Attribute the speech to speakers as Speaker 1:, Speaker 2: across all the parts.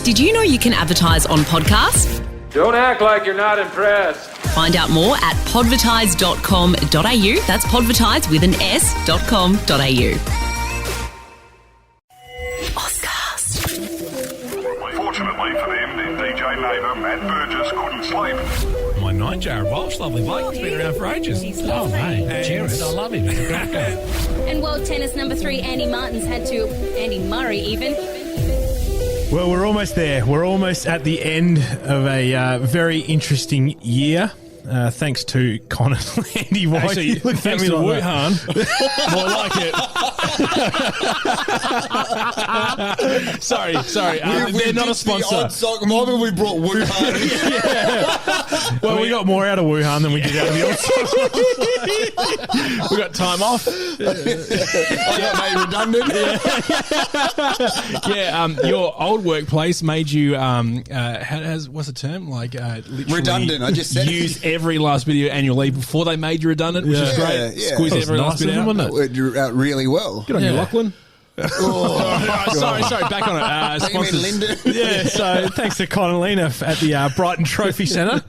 Speaker 1: Did you know you can advertise on podcasts?
Speaker 2: Don't act like you're not impressed.
Speaker 1: Find out more at podvertise.com.au. That's podvertise with an s.com.au.
Speaker 3: Fortunately for them, their DJ neighbour, Matt Burgess, couldn't sleep.
Speaker 4: My night, Jarrod Walsh, lovely bloke. He's been around for ages.
Speaker 5: He's
Speaker 4: Oh,
Speaker 5: lovely.
Speaker 4: mate. Jarrod, I love him. He's a great guy.
Speaker 5: And world tennis number 3, Andy Martin's had to, Andy Murray even.
Speaker 6: Well, we're almost there. We're almost at the end of a very interesting year. Thanks to Con and Andy White.
Speaker 4: Actually, thanks to Wuhan. More like it. Sorry. They're not a sponsor.
Speaker 7: The odd sock mob and we brought Wuhan.
Speaker 6: Well, we got more out of Wuhan than we did out of the old.
Speaker 4: We got time off.
Speaker 7: I got made redundant.
Speaker 4: Yeah, your old workplace made you, what's the term? Like, literally
Speaker 7: Redundant, I just said it.
Speaker 4: use every last bit of your annual leave before they made you redundant, which is great.
Speaker 7: Yeah.
Speaker 4: Squeeze
Speaker 6: That was
Speaker 4: every
Speaker 6: nice
Speaker 4: last bit
Speaker 6: of them,
Speaker 4: out.
Speaker 6: wasn't it?
Speaker 7: It out really well.
Speaker 4: Good on you, Lachlan. Sorry, back on it.
Speaker 7: You mean
Speaker 4: Sponsors.
Speaker 7: Lyndon?
Speaker 6: Yeah, so thanks to Con and Lina at the Brighton Trophy Centre,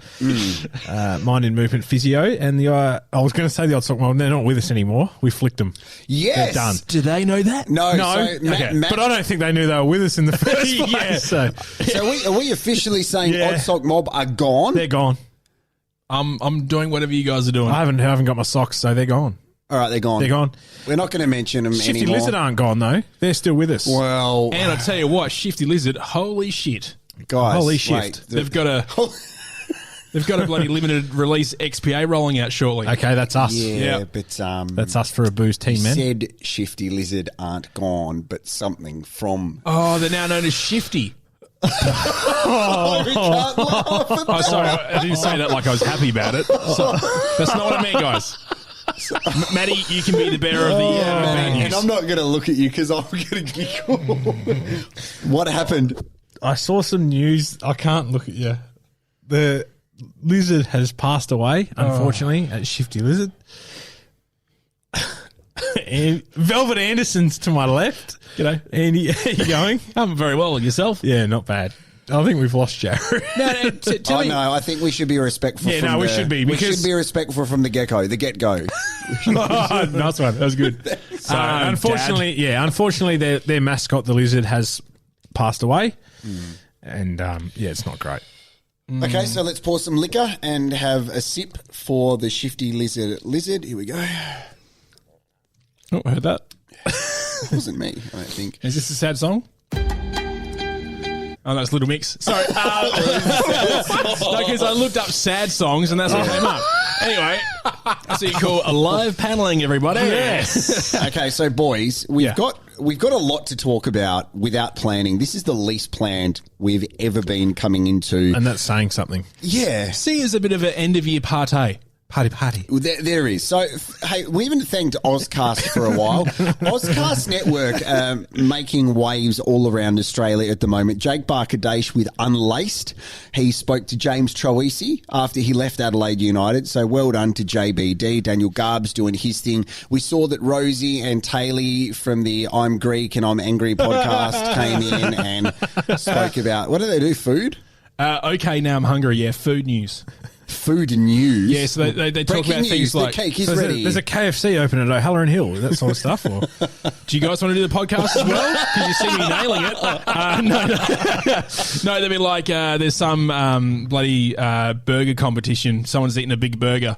Speaker 6: Mind and Movement Physio, and I was going to say the odd sock mob, they're not with us anymore. We flicked them.
Speaker 7: Yes.
Speaker 6: They're done.
Speaker 4: Do they know that?
Speaker 7: No.
Speaker 6: No,
Speaker 7: So Matt,
Speaker 6: but I don't think they knew they were with us in the first place.
Speaker 4: Yeah.
Speaker 6: So
Speaker 7: are we officially saying
Speaker 6: Yeah.
Speaker 7: Odd Sock Mob are gone?
Speaker 6: they're gone.
Speaker 4: I'm doing whatever you guys are doing.
Speaker 6: I haven't got my socks, so they're gone.
Speaker 7: All right, they're gone.
Speaker 6: They're gone.
Speaker 7: We're not going to mention them
Speaker 6: Shifty
Speaker 7: anymore.
Speaker 6: Lizard aren't gone though. They're still with us.
Speaker 7: Well,
Speaker 4: And I tell you what, Shifty Lizard, holy shit.
Speaker 7: guys,
Speaker 6: Holy
Speaker 7: wait,
Speaker 6: shift.
Speaker 4: They've got a bloody limited release XPA rolling out shortly.
Speaker 6: Okay, that's us.
Speaker 7: Yeah, but
Speaker 6: That's us for a booze team, man.
Speaker 7: said Shifty Lizard aren't gone, but something from.
Speaker 4: Oh, they're now known as Shifty.
Speaker 7: We can't laugh at
Speaker 4: Oh, sorry, I didn't say that like I was happy about it. So, that's not what I meant, guys. Maddie, you can be the bearer of the bad news.
Speaker 7: And I'm not going to look at you because I'm going to giggle. What happened?
Speaker 6: I saw some news. I can't look at you. The lizard has passed away, unfortunately, at Shifty Lizard. And Velvet Anderson's to my left.
Speaker 4: G'day.
Speaker 6: Andy, how you going?
Speaker 4: I'm very well, and yourself?
Speaker 6: Yeah, not bad. I think we've lost Jarrod.
Speaker 4: No, tell me.
Speaker 7: No, I think we should be respectful.
Speaker 6: Yeah,
Speaker 7: from
Speaker 6: no, we
Speaker 7: the-
Speaker 6: should be,
Speaker 7: we
Speaker 6: because-
Speaker 7: should be respectful from the get-go.
Speaker 6: Nice one. That was good. So, unfortunately, their mascot, the lizard, has passed away. And, it's not great.
Speaker 7: Okay, so let's pour some liquor and have a sip for the Shifty Lizard. Here we go.
Speaker 4: Oh, I heard that.
Speaker 7: It wasn't me, I don't think.
Speaker 4: Is this a sad song? Oh, that's Little Mix. Sorry. Because I looked up sad songs and that's what came up. Anyway, that's what you call a live paneling, everybody.
Speaker 6: Yes.
Speaker 7: Okay, so boys, we've got a lot to talk about without planning. This is the least planned we've ever been coming into.
Speaker 6: And that's saying something.
Speaker 7: Yeah.
Speaker 4: See, as a bit of an end of year party.
Speaker 6: Party.
Speaker 7: There is. So, hey, we haven't thanked Ozcast for a while. Ozcast Network making waves all around Australia at the moment. Jake Barker-Dace with Unlaced. He spoke to James Troisi after he left Adelaide United. So well done to JBD. Daniel Garb's doing his thing. We saw that Rosie and Taylor from the I'm Greek and I'm Angry podcast came in and spoke about, what do they do, food?
Speaker 4: Okay, now I'm hungry. Yeah, food news.
Speaker 7: Food news.
Speaker 4: Yeah, so they talk
Speaker 7: Breaking
Speaker 4: about
Speaker 7: news,
Speaker 4: things
Speaker 7: the
Speaker 4: like...
Speaker 7: cake is
Speaker 6: There's
Speaker 7: ready.
Speaker 6: a KFC open at O'Halloran Hill, that sort of stuff. Or?
Speaker 4: Do you guys want to do the podcast as well? Because you see me nailing it. No, they'd be like, there's some bloody burger competition. Someone's eating a big burger.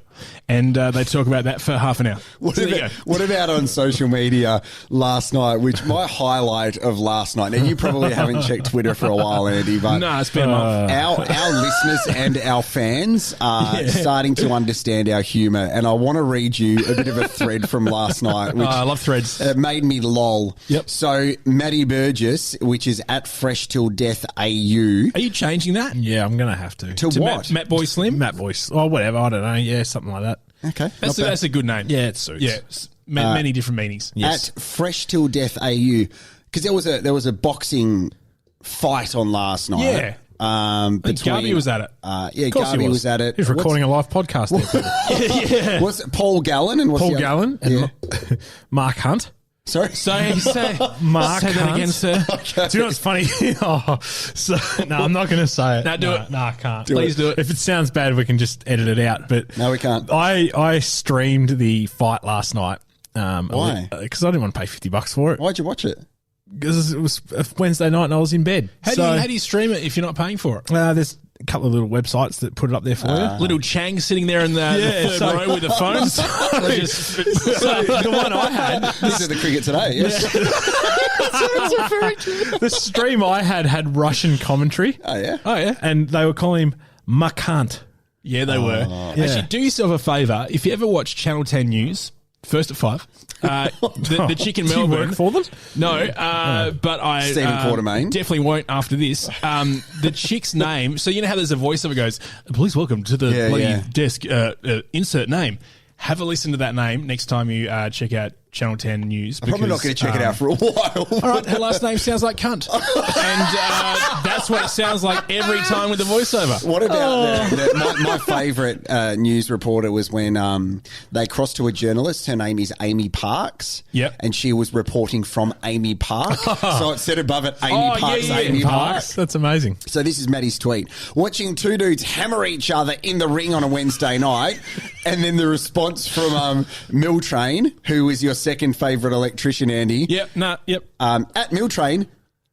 Speaker 4: And they talk about that for half an hour.
Speaker 7: What
Speaker 4: So there you go.
Speaker 7: about on social media last night, which my highlight of last night, now you probably haven't checked Twitter for a while, Andy, but
Speaker 4: No, it's been a month.
Speaker 7: our listeners and our fans are starting to understand our humour, and I want to read you a bit of a thread from last night, which
Speaker 4: I love threads.
Speaker 7: made me lol.
Speaker 4: Yep.
Speaker 7: So Matty Burgess, which is at Fresh Till Death AU,
Speaker 4: Are you changing that?
Speaker 6: Yeah, I'm going to have to.
Speaker 7: to what?
Speaker 4: Matt Boy Slim?
Speaker 6: Matt Voice. Or whatever, I don't know. Yeah, something like that.
Speaker 7: Okay,
Speaker 4: That's a good name.
Speaker 6: Yeah, it suits.
Speaker 4: Yeah, many different meanings.
Speaker 6: Yes.
Speaker 7: At Fresh Till Death AU, because there was a boxing fight on last night.
Speaker 4: Yeah. I think Garby was at it.
Speaker 7: Yeah,
Speaker 4: Of course he
Speaker 7: Garby
Speaker 4: was.
Speaker 7: was at it.
Speaker 6: He's recording a live podcast there.
Speaker 7: What's it, Paul Gallen and what's
Speaker 6: Paul
Speaker 7: the other-
Speaker 6: Gallen and Mark Hunt.
Speaker 7: Sorry?
Speaker 4: Say
Speaker 6: Mark
Speaker 4: say that
Speaker 6: Hunt.
Speaker 4: again, sir.
Speaker 6: Do you know what's funny? No, I'm not going to say it.
Speaker 4: No, do it.
Speaker 6: No, I can't.
Speaker 4: Please do it.
Speaker 6: If it sounds bad, we can just edit it out. But
Speaker 7: No, we can't.
Speaker 6: I streamed the fight last night.
Speaker 7: Why?
Speaker 6: Because I didn't want to pay $50 for it.
Speaker 7: Why'd you watch it?
Speaker 6: Because it was a Wednesday night and I was in bed.
Speaker 4: How do you stream it if you're not paying for it?
Speaker 6: There's a couple of little websites that put it up there for you.
Speaker 4: Little Chang sitting there in the third row with the phone.
Speaker 6: So the one I had,
Speaker 7: This is the cricket today, yes?
Speaker 6: the stream I had Russian commentary.
Speaker 7: Oh, yeah?
Speaker 4: Oh, yeah.
Speaker 6: And they were calling him Makant.
Speaker 4: Yeah, they were. Actually, do yourself a favour. If you ever watch Channel 10 News, first at 5, the chick in
Speaker 6: Do you
Speaker 4: Melbourne.
Speaker 6: work for them?
Speaker 4: No, but I
Speaker 7: Stephen Quartermain.
Speaker 4: definitely won't after this. The chick's name, so you know how there's a voiceover goes, please welcome to the
Speaker 7: Yeah,
Speaker 4: bloody
Speaker 7: yeah.
Speaker 4: desk, insert name. Have a listen to that name next time you check out Channel 10 News.
Speaker 7: I'm probably not going to check it out for a while.
Speaker 4: All right, her last name sounds like cunt. And that's what it sounds like every time with the voiceover.
Speaker 7: What about my favourite news reporter was when they crossed to a journalist. Her name is Amy Parks.
Speaker 4: Yep.
Speaker 7: And she was reporting from Amy Park. So it said above it, Amy
Speaker 4: Oh,
Speaker 7: Parks,
Speaker 4: yeah, yeah.
Speaker 7: Amy
Speaker 6: Parks.
Speaker 7: Parks.
Speaker 6: That's amazing.
Speaker 7: So this is Maddie's tweet. Watching two dudes hammer each other in the ring on a Wednesday night. And then the response from Miltrain, who is your second favourite electrician, Andy.
Speaker 4: Yep, yep.
Speaker 7: At Miltrain,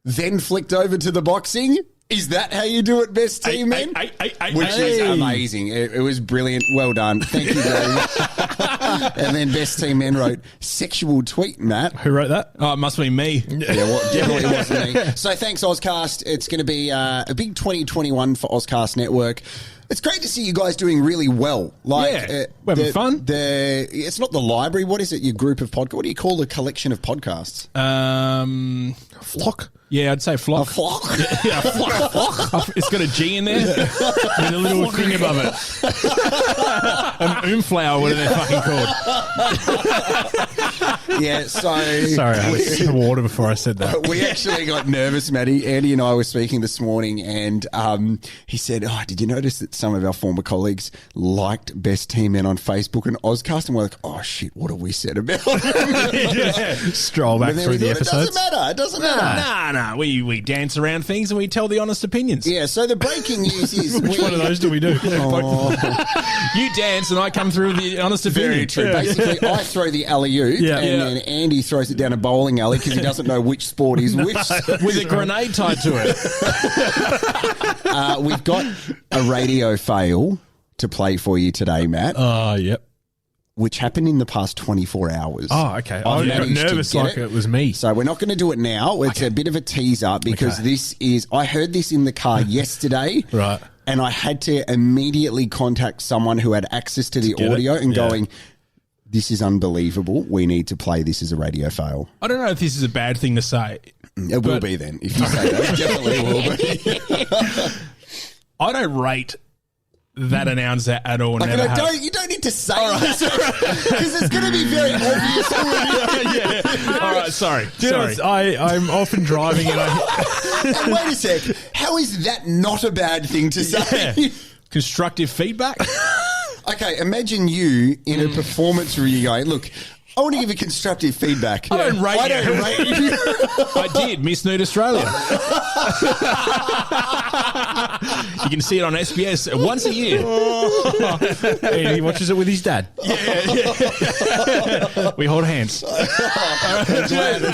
Speaker 7: then flicked over to the boxing. Is that how you do it, best team, man? Which is amazing. It was brilliant. Well done. Thank you very much. And then best team men wrote, sexual tweet, Matt.
Speaker 6: Who wrote that?
Speaker 4: Oh, it must be me.
Speaker 7: Yeah, well, definitely wasn't me. So thanks, Ozcast. It's going to be a big 2021 for Ozcast Network. It's great to see you guys doing really well.
Speaker 4: Yeah, we're having fun.
Speaker 7: It's not the library. What is it? Your group of podcasts? What do you call the collection of podcasts?
Speaker 6: Flock.
Speaker 4: Yeah, I'd say flock.
Speaker 7: A flock.
Speaker 4: Yeah, flock. It's got a G in there with a little thing above it. An umflower, whatever they're fucking called.
Speaker 7: Yeah, so...
Speaker 6: Sorry, I had some water before I said that.
Speaker 7: We actually got nervous, Maddie. Andy and I were speaking this morning and he said, did you notice that some of our former colleagues liked Best Team Men on Facebook and Ozcast? And we're like, oh, shit, what have we said about them?
Speaker 6: Stroll back
Speaker 7: And then
Speaker 6: through
Speaker 7: we
Speaker 6: the
Speaker 7: thought,
Speaker 6: episodes.
Speaker 7: It doesn't matter.
Speaker 4: Nah. We dance around things and we tell the honest opinions.
Speaker 7: Yeah, so the breaking news is...
Speaker 6: Which one of those do we do?
Speaker 4: You dance and I come through with the honest opinion.
Speaker 7: Very true. Basically, I throw the alley-oop
Speaker 6: Yeah.
Speaker 7: and then Andy throws it down a bowling alley because he doesn't know which sport is which.
Speaker 4: With a grenade tied to it.
Speaker 7: We've got a radio fail to play for you today, Matt,
Speaker 6: Oh, yep.
Speaker 7: which happened in the past 24 hours.
Speaker 6: Oh, okay. I
Speaker 7: I've
Speaker 6: got
Speaker 7: managed to
Speaker 6: nervous
Speaker 7: get
Speaker 6: like it was me.
Speaker 7: So we're not going to do it now. It's a bit of a teaser because this is... I heard this in the car yesterday.
Speaker 6: Right.
Speaker 7: And I had to immediately contact someone who had access to the
Speaker 6: get it?
Speaker 7: audio and
Speaker 6: Yeah.
Speaker 7: going, this is unbelievable. We need to play this as a radio fail.
Speaker 4: I don't know if this is a bad thing to say.
Speaker 7: It will be then. If you say that, it definitely will be.
Speaker 4: I don't rate that announcer at all.
Speaker 7: Like,
Speaker 4: Never have.
Speaker 7: you don't need to say this because it's going to be very obvious.
Speaker 4: All right, sorry.
Speaker 6: Do you know, I'm often driving and
Speaker 7: And wait a sec. How is that not a bad thing to say?
Speaker 4: Constructive feedback?
Speaker 7: Okay, imagine you in a performance review going, look, I want to give you constructive feedback.
Speaker 4: I don't rate you.
Speaker 7: you.
Speaker 4: I did, Miss Nude Australia. You can see it on SBS once a year.
Speaker 6: he watches it with his dad.
Speaker 4: We hold hands.
Speaker 7: That's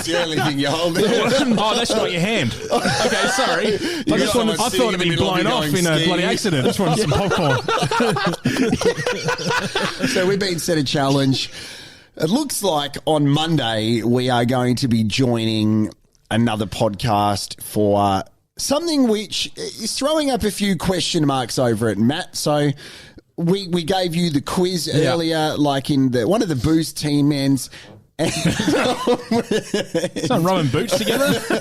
Speaker 7: the only thing you hold there.
Speaker 4: Oh, that's not your hand. Okay, sorry. I thought it'd been blown off in a bloody accident.
Speaker 6: Just wanted some popcorn.
Speaker 7: So we've been set a challenge. It looks like on Monday we are going to be joining another podcast for something which is throwing up a few question marks over it, Matt. So we gave you the quiz earlier, like in one of the Boost team men's.
Speaker 4: Some rubbing boots together.
Speaker 7: We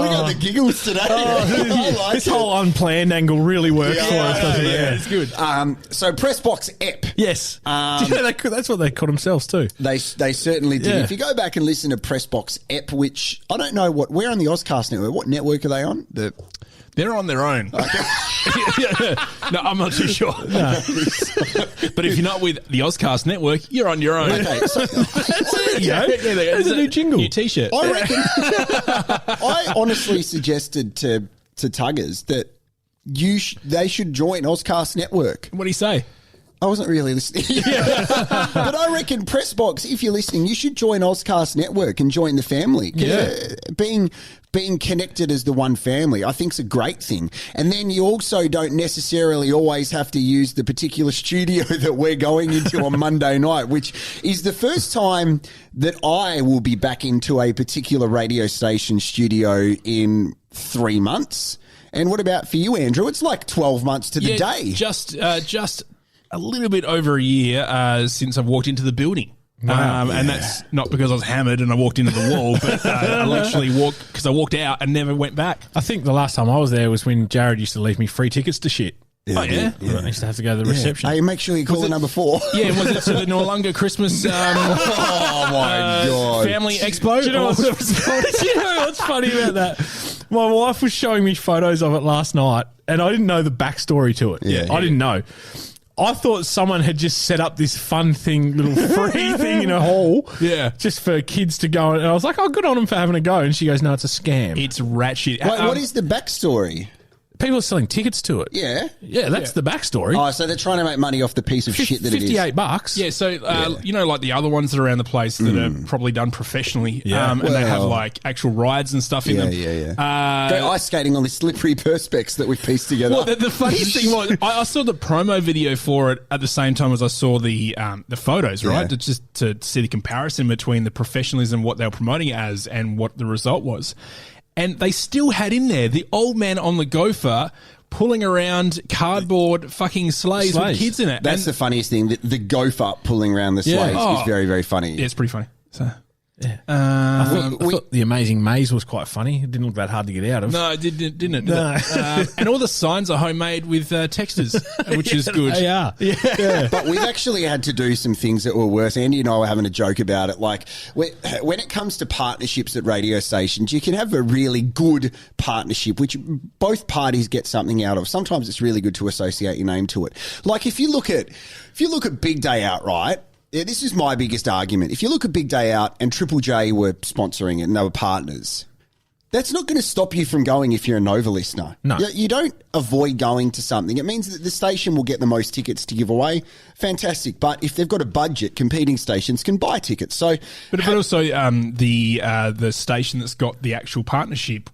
Speaker 7: got the giggles today. I like
Speaker 6: This whole unplanned angle really works for us, doesn't it?
Speaker 4: Yeah, it's good.
Speaker 7: So Pressbox Ep.
Speaker 6: Yes. Do you know that's what they call themselves too.
Speaker 7: They certainly did.
Speaker 6: Yeah.
Speaker 7: If you go back and listen to Pressbox Ep, which I don't know we're on the Ozcast network. What network are they on?
Speaker 4: They're on their own. No, I'm not too sure. But if you're not with the Ozcast Network, you're on your own.
Speaker 7: Okay, so
Speaker 6: There's a new jingle.
Speaker 4: New T-shirt.
Speaker 7: I reckon. I honestly suggested to Tuggers that they should join Ozcast Network.
Speaker 4: What do you say?
Speaker 7: I wasn't really listening. But I reckon, Pressbox, if you're listening, you should join Ozcast Network and join the family. Being connected as the one family, I think, is a great thing. And then you also don't necessarily always have to use the particular studio that we're going into on Monday night, which is the first time that I will be back into a particular radio station studio in 3 months. And what about for you, Andrew? It's like 12 months to the day.
Speaker 4: Just a little bit over a year since I've walked into the building.
Speaker 6: Wow.
Speaker 4: And that's not because I was hammered and I walked into the wall, but I literally walked because I walked out and never went back.
Speaker 6: I think the last time I was there was when Jarrod used to leave me free tickets to shit.
Speaker 4: Oh, yeah?
Speaker 6: I used to have to go to the reception.
Speaker 7: Hey, make sure you call number 4.
Speaker 4: Yeah, was it to the Noarlunga Christmas
Speaker 7: Oh, my God.
Speaker 4: Family Expo?
Speaker 6: Do you know what's funny about that? My wife was showing me photos of it last night, and I didn't know the backstory to it. I didn't know. I thought someone had just set up this fun thing, little free thing in a hall, just for kids to go. And I was like, "Oh, good on them for having a go." And she goes, "No, it's a scam.
Speaker 4: It's rat shit."
Speaker 7: Wait, what is the backstory?
Speaker 6: People are selling tickets to it."
Speaker 7: Yeah,
Speaker 6: that's the backstory.
Speaker 7: Oh, so they're trying to make money off the piece of shit that it is.
Speaker 6: $58.
Speaker 4: Yeah, so you know, like the other ones that are around the place that are probably done professionally, and they have like actual rides and stuff in them.
Speaker 7: Go ice skating on this slippery perspex that we've pieced together.
Speaker 4: Well, the funniest thing was I saw the promo video for it at the same time as I saw the photos, right? Just to see the comparison between the professionalism, what they were promoting it as, and what the result was. And they still had in there the old man on the gopher pulling around cardboard fucking sleighs with kids in it.
Speaker 7: That's the funniest thing. The gopher pulling around the sleighs is very, very funny.
Speaker 4: Yeah, it's pretty funny. So,
Speaker 6: I thought the Amazing Maze was quite funny. It didn't look that hard to get out of.
Speaker 4: No, it didn't. And all the signs are homemade with textures, which is good.
Speaker 6: They are. Yeah.
Speaker 7: But we've actually had to do some things that were worse. Andy and I were having a joke about it. Like, when it comes to partnerships at radio stations, you can have a really good partnership, which both parties get something out of. Sometimes it's really good to associate your name to it. Like, if you look at Big Day Out, right? Yeah, this is my biggest argument. If you look at Big Day Out and Triple J were sponsoring it and they were partners, that's not going to stop you from going if you're a Nova listener.
Speaker 6: No.
Speaker 7: You don't avoid going to something. It means that the station will get the most tickets to give away. Fantastic. But if they've got a budget, competing stations can buy tickets. So,
Speaker 4: but also the station that's got the actual partnership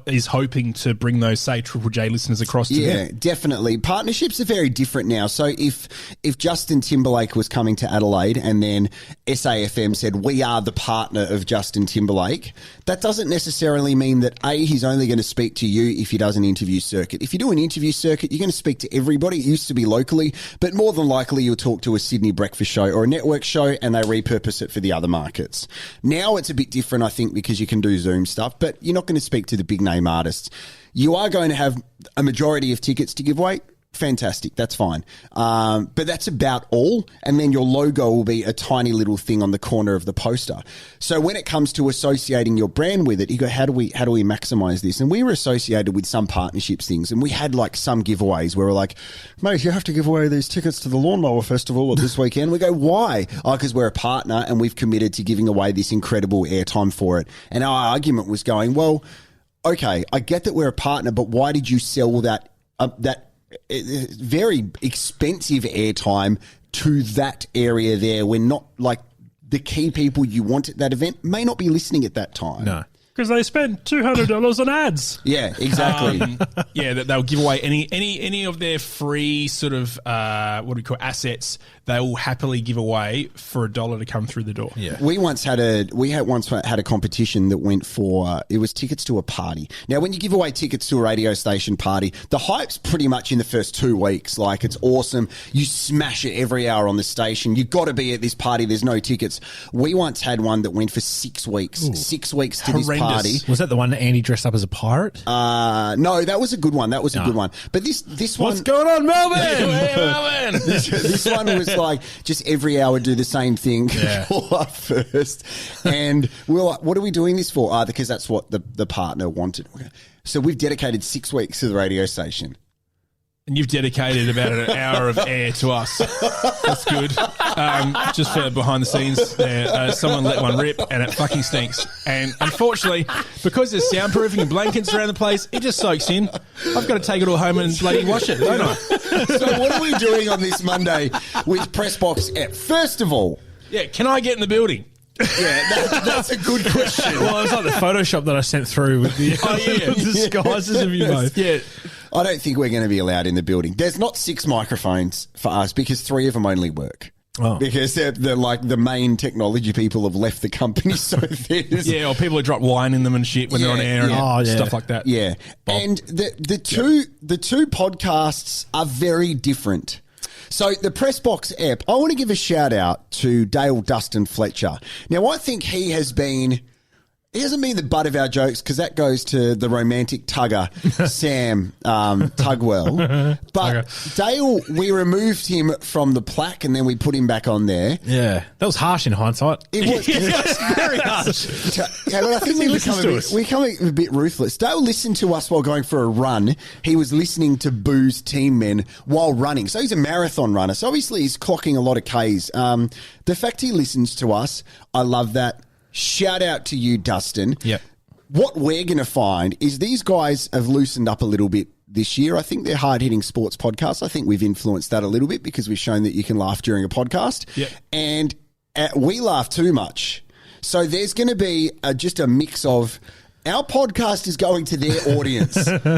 Speaker 4: is hoping to bring those, say, Triple J listeners across to them.
Speaker 7: Yeah, definitely. Partnerships are very different now. So if Justin Timberlake was coming to Adelaide and then SAFM said, we are the partner of Justin Timberlake, that doesn't necessarily mean that, A, he's only going to speak to you if he does an interview circuit. If you do an interview circuit, you're going to speak to everybody. It used to be locally, but more than likely you'll talk to a Sydney breakfast show or a network show and they repurpose it for the other markets. Now it's a bit different, I think, because you can do Zoom stuff, but you're not going to speak to the big name artists. You are going to have a majority of tickets to give away. Fantastic. That's fine. But that's about all. And then your logo will be a tiny little thing on the corner of the poster. So when it comes to associating your brand with it, you go, how do we maximize this? And we were associated with some partnerships things, and we had like some giveaways where we're like, mate, you have to give away these tickets to the Lawnmower Festival this weekend. We go, why? Oh, because we're a partner and we've committed to giving away this incredible airtime for it. And our argument was going, well, okay, I get that we're a partner, but why did you sell that very expensive airtime to that area there when not like the key people you want at that event may not be listening at that time?
Speaker 6: No.
Speaker 8: Because they spent $200 on ads.
Speaker 7: Yeah, exactly.
Speaker 4: That they'll give away any of their free sort of what do we call assets. They will happily give away for $1 to come through the door.
Speaker 6: Yeah.
Speaker 7: We once had a competition that went for it was tickets to a party. Now, when you give away tickets to a radio station party, the hype's pretty much in the first 2 weeks. Like, it's awesome. You smash it every hour on the station. You got to be at this party. There's no tickets. We once had one that went for 6 weeks. 6 weeks to this party. party.
Speaker 6: Was that the one that Andy dressed up as a pirate?
Speaker 7: No, that was a good one. That was a good one. But this one...
Speaker 6: What's going on, Melbourne? Hey, Melbourne!
Speaker 7: This one was like just every hour do the same thing.
Speaker 6: Yeah.
Speaker 7: Call up first. And we were like, what are we doing this for? Because that's what the partner wanted. So we've dedicated 6 weeks to the radio station.
Speaker 4: And you've dedicated about an hour of air to us. That's good. Just for behind the scenes there, someone let one rip and it fucking stinks. And unfortunately, because there's soundproofing and blankets around the place, it just soaks in. I've got to take it all home and bloody wash it, don't I?
Speaker 7: So what are we doing on this Monday with Pressbox app? First of all...
Speaker 4: Yeah, can I get in the building?
Speaker 7: Yeah, that's a good question.
Speaker 6: Well, it was like the Photoshop that I sent through with the disguises of you both.
Speaker 4: Yeah.
Speaker 7: I don't think we're going to be allowed in the building. There's not 6 microphones for us because 3 of them only work.
Speaker 6: Oh.
Speaker 7: Because they're like the main technology people have left the company. So there's...
Speaker 4: Yeah, or people who drop wine in them and shit when they're on air and stuff like that.
Speaker 7: Yeah. And the two podcasts are very different. So the Pressbox app, I want to give a shout out to Dale Dustin Fletcher. Now, I think he hasn't been the butt of our jokes because that goes to the romantic tugger, Sam Tugwell. But Dale, we removed him from the plaque and then we put him back on there.
Speaker 6: Yeah, that was harsh in hindsight.
Speaker 7: It was
Speaker 6: very harsh.
Speaker 7: I think we become a bit ruthless. Dale listened to us while going for a run. He was listening to Boo's Team Men while running. So he's a marathon runner. So obviously he's clocking a lot of Ks. The fact he listens to us, I love that. Shout out to you, Dustin.
Speaker 6: Yep.
Speaker 7: What we're going to find is these guys have loosened up a little bit this year. I think they're hard-hitting sports podcasts. I think we've influenced that a little bit because we've shown that you can laugh during a podcast.
Speaker 4: Yep.
Speaker 7: And we laugh too much. So there's going to be just a mix of our podcast is going to their audience.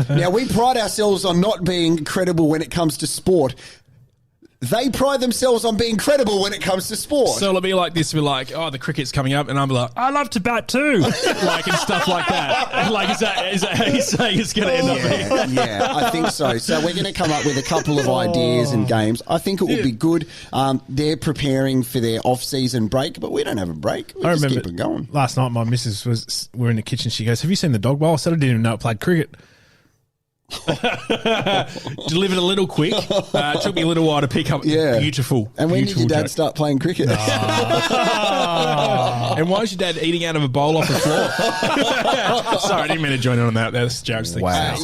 Speaker 7: Now, we pride ourselves on not being credible when it comes to sport. They pride themselves on being credible when it comes to sport.
Speaker 4: So it'll be like this, we're like, oh, the cricket's coming up, and I'm like,
Speaker 8: I love to bat too.
Speaker 4: like, and stuff like that. Like, is that how you're saying it's going to end up being?
Speaker 7: Yeah, I think so. So we're going to come up with a couple of ideas and games. I think it will be good. They're preparing for their off-season break, but we don't have a break. We just keep it going.
Speaker 6: Last night my missus we're in the kitchen. She goes, have you seen the dog bowl? I said I didn't even know it played cricket.
Speaker 4: Delivered a little quick. It took me a little while to pick up. Beautiful.
Speaker 7: And when did your dad
Speaker 4: joke.
Speaker 7: start playing cricket?
Speaker 4: And why is your dad eating out of a bowl off the floor? Sorry, I didn't mean to join in on that. That's jokes.
Speaker 6: Wow.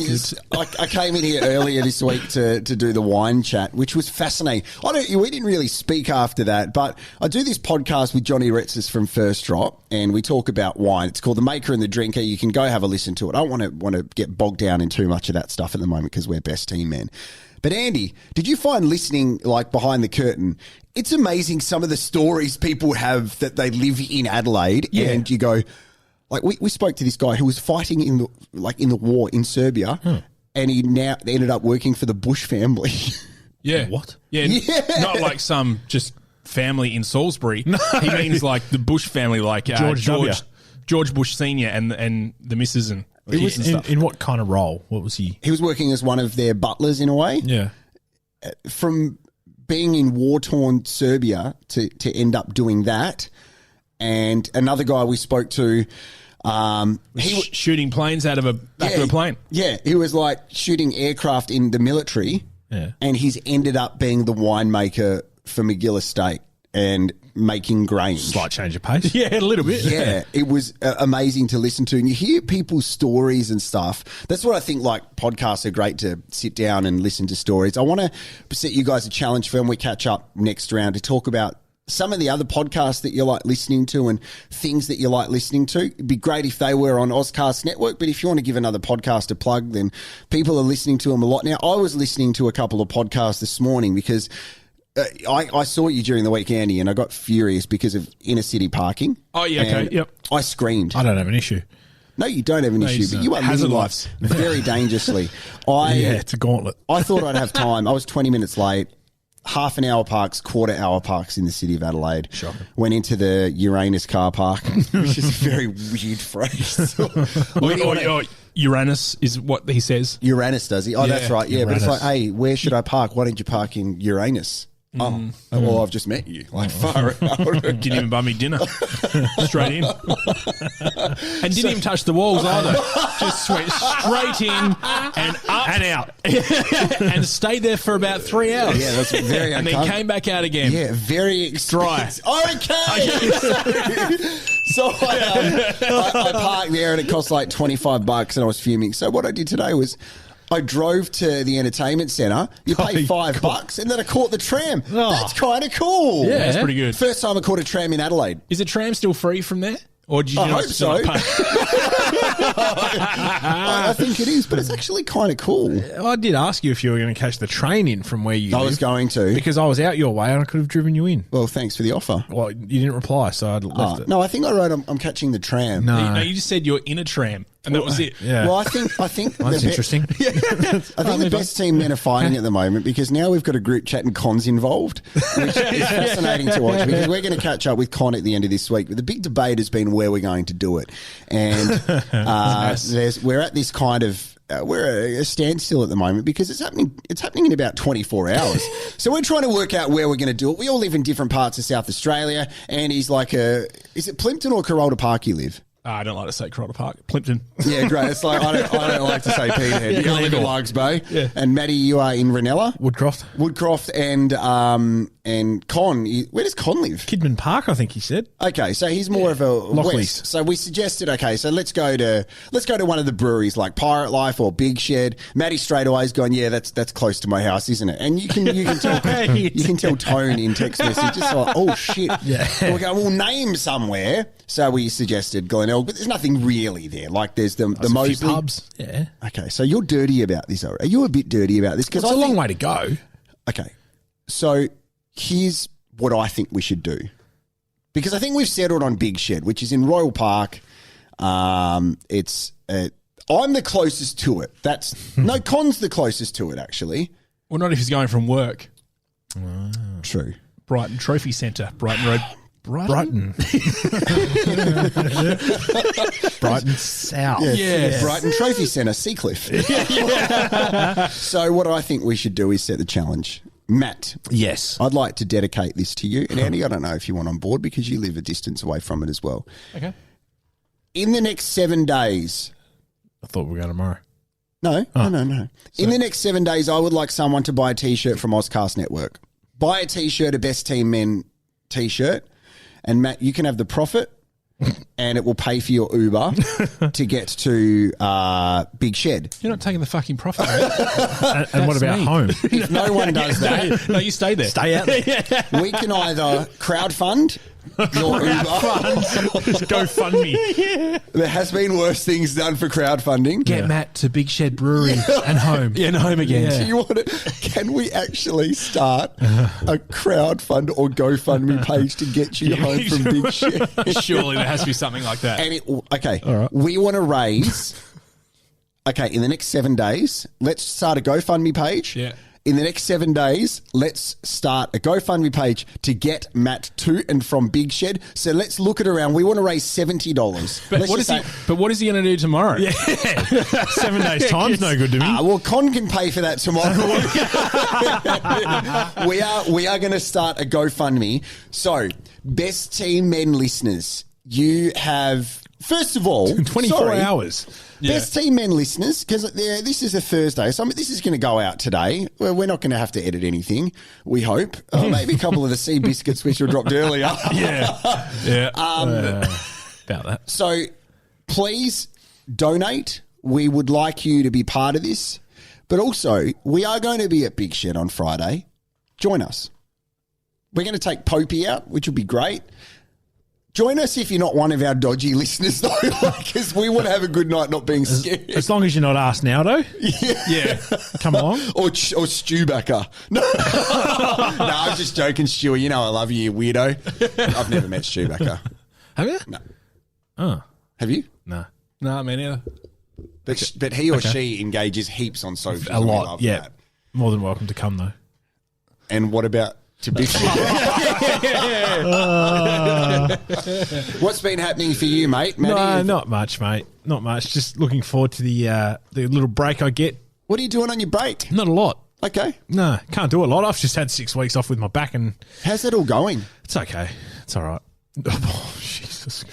Speaker 7: I came in here earlier this week to do the wine chat, which was fascinating. We didn't really speak after that, but I do this podcast with Johnny Retzis from First Drop, and we talk about wine. It's called The Maker and the Drinker. You can go have a listen to it. I don't want to get bogged down in too much of that stuff at the moment because we're best team men. But Andy, did you find listening like behind the curtain, it's amazing some of the stories people have that they live in Adelaide and you go, like we spoke to this guy who was fighting in the war in Serbia and he now ended up working for the Bush family.
Speaker 4: Yeah.
Speaker 6: What?
Speaker 4: Yeah. Not like some just family in Salisbury.
Speaker 6: No.
Speaker 4: He means like the Bush family, like George Bush Senior and the missus and
Speaker 6: It was in what kind of role? What was he?
Speaker 7: He was working as one of their butlers in a way.
Speaker 6: Yeah.
Speaker 7: From being in war-torn Serbia to end up doing that. And another guy we spoke to,
Speaker 4: he was shooting planes out of a back of a plane.
Speaker 7: Yeah, he was like shooting aircraft in the military.
Speaker 6: Yeah.
Speaker 7: And he's ended up being the winemaker for McGill Estate and making grain.
Speaker 6: Slight change of pace.
Speaker 4: Yeah, a little bit.
Speaker 7: Yeah, it was amazing to listen to. And you hear people's stories and stuff. That's what I think, like, podcasts are great to sit down and listen to stories. I want to set you guys a challenge for when we catch up next round to talk about some of the other podcasts that you like listening to and things that you like listening to. It'd be great if they were on Ozcast Network, but if you want to give another podcast a plug, then people are listening to them a lot. Now, I was listening to a couple of podcasts this morning because I saw you during the week, Andy, and I got furious because of inner city parking.
Speaker 4: Oh, yeah, okay, yep.
Speaker 7: I screamed.
Speaker 6: I don't have an issue.
Speaker 7: No, you don't have an issue, but you are living life very dangerously.
Speaker 6: It's a gauntlet.
Speaker 7: I thought I'd have time. I was 20 minutes late. Half an hour parks, quarter hour parks in the city of Adelaide.
Speaker 6: Shocking.
Speaker 7: Went into the Uranus car park, which is a very weird phrase.
Speaker 4: Uranus is what he says.
Speaker 7: Uranus, does he? Oh,
Speaker 4: Yeah,
Speaker 7: that's right. Yeah,
Speaker 6: Uranus.
Speaker 7: but it's like, hey, where should I park? Why don't you park in Uranus? Oh, well, I've just met you. Like, far out.
Speaker 4: Didn't even buy me dinner. Straight in. And didn't even touch the walls either. Just went straight in and up
Speaker 6: And out.
Speaker 4: and stayed there for about 3 hours.
Speaker 7: Yeah, that's very
Speaker 4: And then
Speaker 7: uncomfortable.
Speaker 4: came back out again.
Speaker 7: Yeah, very
Speaker 4: Dry.
Speaker 7: Okay. So I parked there and it cost like $25 and I was fuming. So what I did today was I drove to the entertainment centre. You pay $5 and then I caught the tram.
Speaker 6: Oh.
Speaker 7: That's kind of cool.
Speaker 4: Yeah, that's pretty good.
Speaker 7: First time I caught a tram in Adelaide.
Speaker 4: Is the tram still free from there? Or did you
Speaker 7: I
Speaker 4: not
Speaker 7: hope
Speaker 4: still
Speaker 7: so.
Speaker 4: not pay?
Speaker 7: I think it is, but it's actually kind of cool.
Speaker 6: I did ask you if you were going to catch the train in from where you
Speaker 7: I
Speaker 6: live.
Speaker 7: was going to.
Speaker 6: Because I was out your way and I could have driven you in.
Speaker 7: Well, thanks for the offer.
Speaker 6: Well, you didn't reply, so I'd left it.
Speaker 7: No, I think I wrote I'm catching the tram.
Speaker 6: No.
Speaker 4: No, you just said you're in a tram, and that was it.
Speaker 6: Yeah.
Speaker 7: Well, I think
Speaker 6: That's interesting.
Speaker 7: I think the best team men are fighting at the moment because now we've got a group chat and Con's involved, which is fascinating to watch because we're going to catch up with Con at the end of this week. But the big debate has been where we're going to do it, and we're at this kind of. We're at a standstill at the moment because it's happening. It's happening in about 24 hours. So we're trying to work out where we're going to do it. We all live in different parts of South Australia, and he's like is it Plympton or Corolta Park you live?
Speaker 4: I don't like to say Corolta Park. Plympton.
Speaker 7: Yeah, great. It's like I don't like to say Peterhead. You live in Largs Bay, and Maddie, you are in Ranella, Woodcroft, and Con. Where does Con live?
Speaker 6: Kidman Park, I think he said.
Speaker 7: Okay, so he's more of a
Speaker 6: Lockleys.
Speaker 7: west. So we suggested, okay, so let's go to one of the breweries like Pirate Life or Big Shed. Maddie straight away has gone, yeah, that's close to my house, isn't it? And you can tell you can tell tone in text message. Just like, oh shit. Yeah. So we go, we'll name somewhere. So we suggested Glenelg, but there's nothing really there. Like there's the Mosley
Speaker 6: pubs. Yeah.
Speaker 7: Okay, so you're dirty about this. Are you a bit dirty about this?
Speaker 6: It's a long way to go.
Speaker 7: Okay, so here's what I think we should do. Because I think we've settled on Big Shed, which is in Royal Park. I'm the closest to it. No, Con's the closest to it, actually.
Speaker 4: Well, not if he's going from work.
Speaker 7: True.
Speaker 4: Brighton Trophy Centre, Brighton Road.
Speaker 6: Brighton. Brighton South.
Speaker 7: Yeah. Brighton Trophy Centre, Seacliff. So what I think we should do is set the challenge. Matt.
Speaker 6: Yes.
Speaker 7: I'd like to dedicate this to you. And Andy, I don't know if you want on board because you live a distance away from it as well.
Speaker 4: Okay.
Speaker 7: In the next 7 days.
Speaker 6: I thought we were going tomorrow.
Speaker 7: No. In the next 7 days, I would like someone to buy a T-shirt from Ozcast Network. Buy a T-shirt, a Best Team Men T-shirt. And Matt, you can have the profit and it will pay for your Uber to get to Big Shed.
Speaker 4: You're not taking the fucking profit, mate.
Speaker 6: And what about home?
Speaker 7: If no one does that,
Speaker 4: No, you stay there.
Speaker 6: Stay out there.
Speaker 7: we can either crowdfund your Uber.
Speaker 6: Go fund me.
Speaker 7: There has been worse things done for crowdfunding.
Speaker 4: Get Matt to Big Shed Brewery and home. Yeah, and home again.
Speaker 7: Do you want to? Can we actually start a crowdfund or GoFundMe page to get you home from Big Shed?
Speaker 4: Surely there has to be something like that.
Speaker 7: And we want to raise. Okay, in the next 7 days, let's start a GoFundMe page.
Speaker 4: Yeah.
Speaker 7: In the next 7 days, let's start a GoFundMe page to get Matt to and from Big Shed. So let's look at around. We want to raise $70.
Speaker 4: But what is he going to do tomorrow? Yeah.
Speaker 6: 7 days time's no good to me.
Speaker 7: Well, Con can pay for that tomorrow. we are going to start a GoFundMe. So, Best Team Men listeners, you have, first of all,
Speaker 6: 24 hours.
Speaker 7: Best Team Men listeners, because this is a Thursday, so this is going to go out today. Well, we're not going to have to edit anything, we hope. Maybe a couple of the sea biscuits which were dropped earlier.
Speaker 6: Yeah. About that.
Speaker 7: So please donate. We would like you to be part of this. But also, we are going to be at Big Shed on Friday. Join us. We're going to take Popey out, which will be great. Join us if you're not one of our dodgy listeners, though, because we want to have a good night not being scared.
Speaker 6: As long as you're not asked now, though.
Speaker 7: Yeah.
Speaker 6: Come along.
Speaker 7: Or Stewbacker. No, I'm just joking, Stewie. You know I love you, you weirdo. I've never met Stewbacker.
Speaker 6: Have you?
Speaker 7: No.
Speaker 6: Oh.
Speaker 7: Have you?
Speaker 6: No.
Speaker 4: No, me neither.
Speaker 7: But he or she engages heaps on social.
Speaker 6: A lot, yeah. That. More than welcome to come, though.
Speaker 7: And what about to Big Shed? What's been happening for you, mate?
Speaker 6: No, not much, mate. Not much. Just looking forward to the little break I get.
Speaker 7: What are you doing on your break?
Speaker 6: Not a lot.
Speaker 7: Okay.
Speaker 6: No, can't do a lot. I've just had 6 weeks off with my back, and
Speaker 7: How's it all going?
Speaker 6: it's okay. It's all right. Oh, Jesus.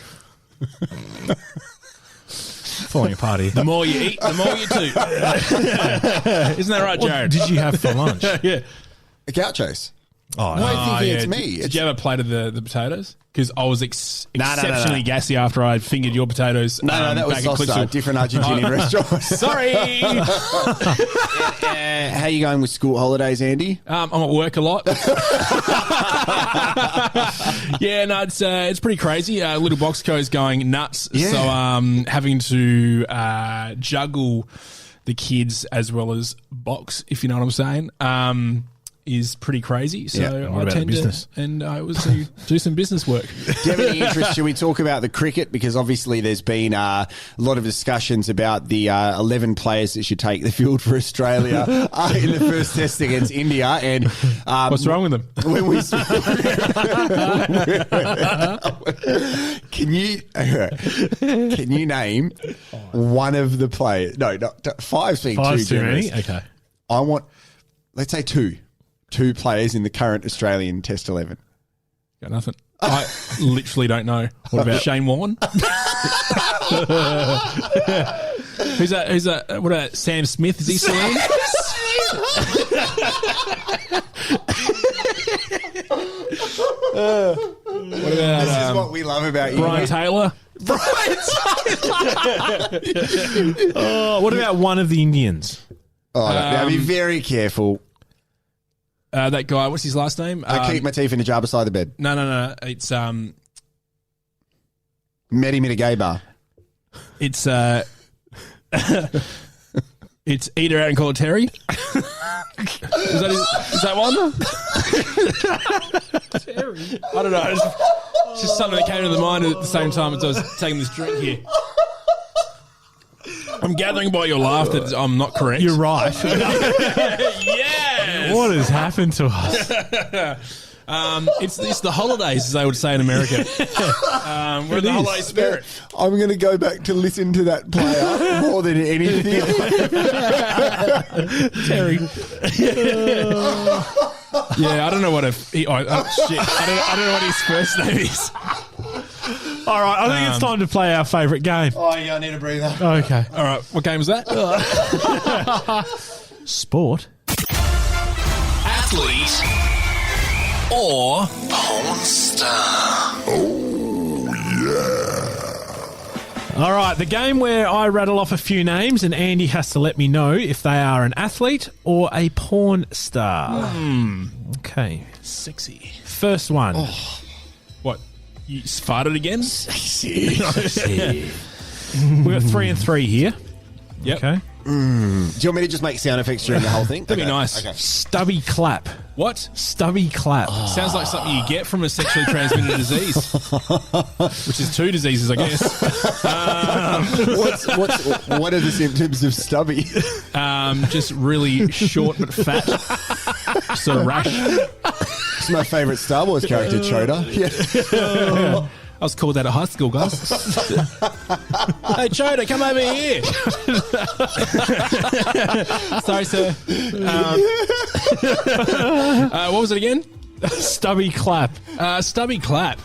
Speaker 6: Falling apart here.
Speaker 4: The more you eat, the more you do. Isn't that right,
Speaker 6: What
Speaker 4: Jared?
Speaker 6: did you have for lunch?
Speaker 4: Yeah.
Speaker 7: Gauchos.
Speaker 6: Oh,
Speaker 7: Why
Speaker 6: no.
Speaker 7: are you thinking it's me?
Speaker 4: Did you have a plate of the potatoes? Because I was
Speaker 7: no,
Speaker 4: exceptionally
Speaker 7: no.
Speaker 4: gassy after I fingered your potatoes.
Speaker 7: No, that was
Speaker 4: back in
Speaker 7: Costa,
Speaker 4: Clipsal.
Speaker 7: different Argentinian restaurant.
Speaker 4: Sorry.
Speaker 7: How you going with school holidays, Andy?
Speaker 4: I'm at work a lot. Yeah, no, it's pretty crazy. Little Boxco's going nuts.
Speaker 7: Yeah.
Speaker 4: So having to juggle the kids as well as box, if you know what I'm saying, is pretty crazy. So
Speaker 7: Yeah.
Speaker 6: What
Speaker 4: I
Speaker 6: about
Speaker 4: tend
Speaker 6: the business?
Speaker 4: to, and I was to do some business work.
Speaker 7: Do you have any interest? Should we talk about the cricket? Because obviously there's been a lot of discussions about the 11 players that should take the field for Australia in the first test against India. And
Speaker 4: What's wrong with them?
Speaker 7: when we can you name one of the players? No, five's being
Speaker 6: Five's
Speaker 7: too
Speaker 6: too many?
Speaker 7: generous.
Speaker 6: Okay.
Speaker 7: I want, let's say two players in the current Australian Test 11.
Speaker 4: Got nothing. I literally don't know. What about Shane Warne? Who's that? What about Sam Smith? Is he still in? What about
Speaker 7: This is what we love about you.
Speaker 4: Brian
Speaker 7: mate.
Speaker 4: Taylor?
Speaker 6: Oh, what about one of the Indians?
Speaker 7: Oh, now be very careful.
Speaker 4: That guy. What's his last name?
Speaker 7: I keep my teeth in a jar beside the bed.
Speaker 4: No. It's
Speaker 7: Mehdi Mitagaybar.
Speaker 4: It's it's Eater out and call it Terry. Is that one? Terry. I don't know. It's just something that came to the mind at the same time as I was taking this drink here. I'm gathering by your laugh that I'm not correct.
Speaker 6: You're right.
Speaker 4: Yes.
Speaker 6: What has happened to us?
Speaker 4: It's the holidays, as they would say in America. We're in the holiday spirit.
Speaker 7: I'm going to go back to listen to that player more than anything.
Speaker 6: Terry.
Speaker 4: Yeah, I don't know what shit. I don't know what his first name is.
Speaker 6: All right, I think it's time to play our favourite game.
Speaker 7: Oh, yeah, I need a breather.
Speaker 6: Okay.
Speaker 4: All right, what game was that?
Speaker 6: Sport.
Speaker 9: Athlete or Pornstar.
Speaker 6: All right, the game where I rattle off a few names and Andy has to let me know if they are an athlete or a porn star. Okay.
Speaker 4: Sexy.
Speaker 6: First one.
Speaker 4: What? You farted again?
Speaker 6: We got 3 and 3 here.
Speaker 4: Yep.
Speaker 6: Okay.
Speaker 7: Do you want me to just make sound effects during the whole thing?
Speaker 4: That'd be nice.
Speaker 7: Okay.
Speaker 6: Stubby clap.
Speaker 4: What?
Speaker 6: Stubby clap.
Speaker 4: Sounds like something you get from a sexually transmitted disease, which is 2 diseases, I guess.
Speaker 7: What are the symptoms of stubby?
Speaker 4: Just really short but fat. Sort of rash.
Speaker 7: It's my favourite Star Wars character, Choda. Yeah.
Speaker 4: I was called that at high school, guys. Hey, Choda, come over here. Sorry, sir. What was it again?
Speaker 6: Stubby clap.
Speaker 4: Stubby clap.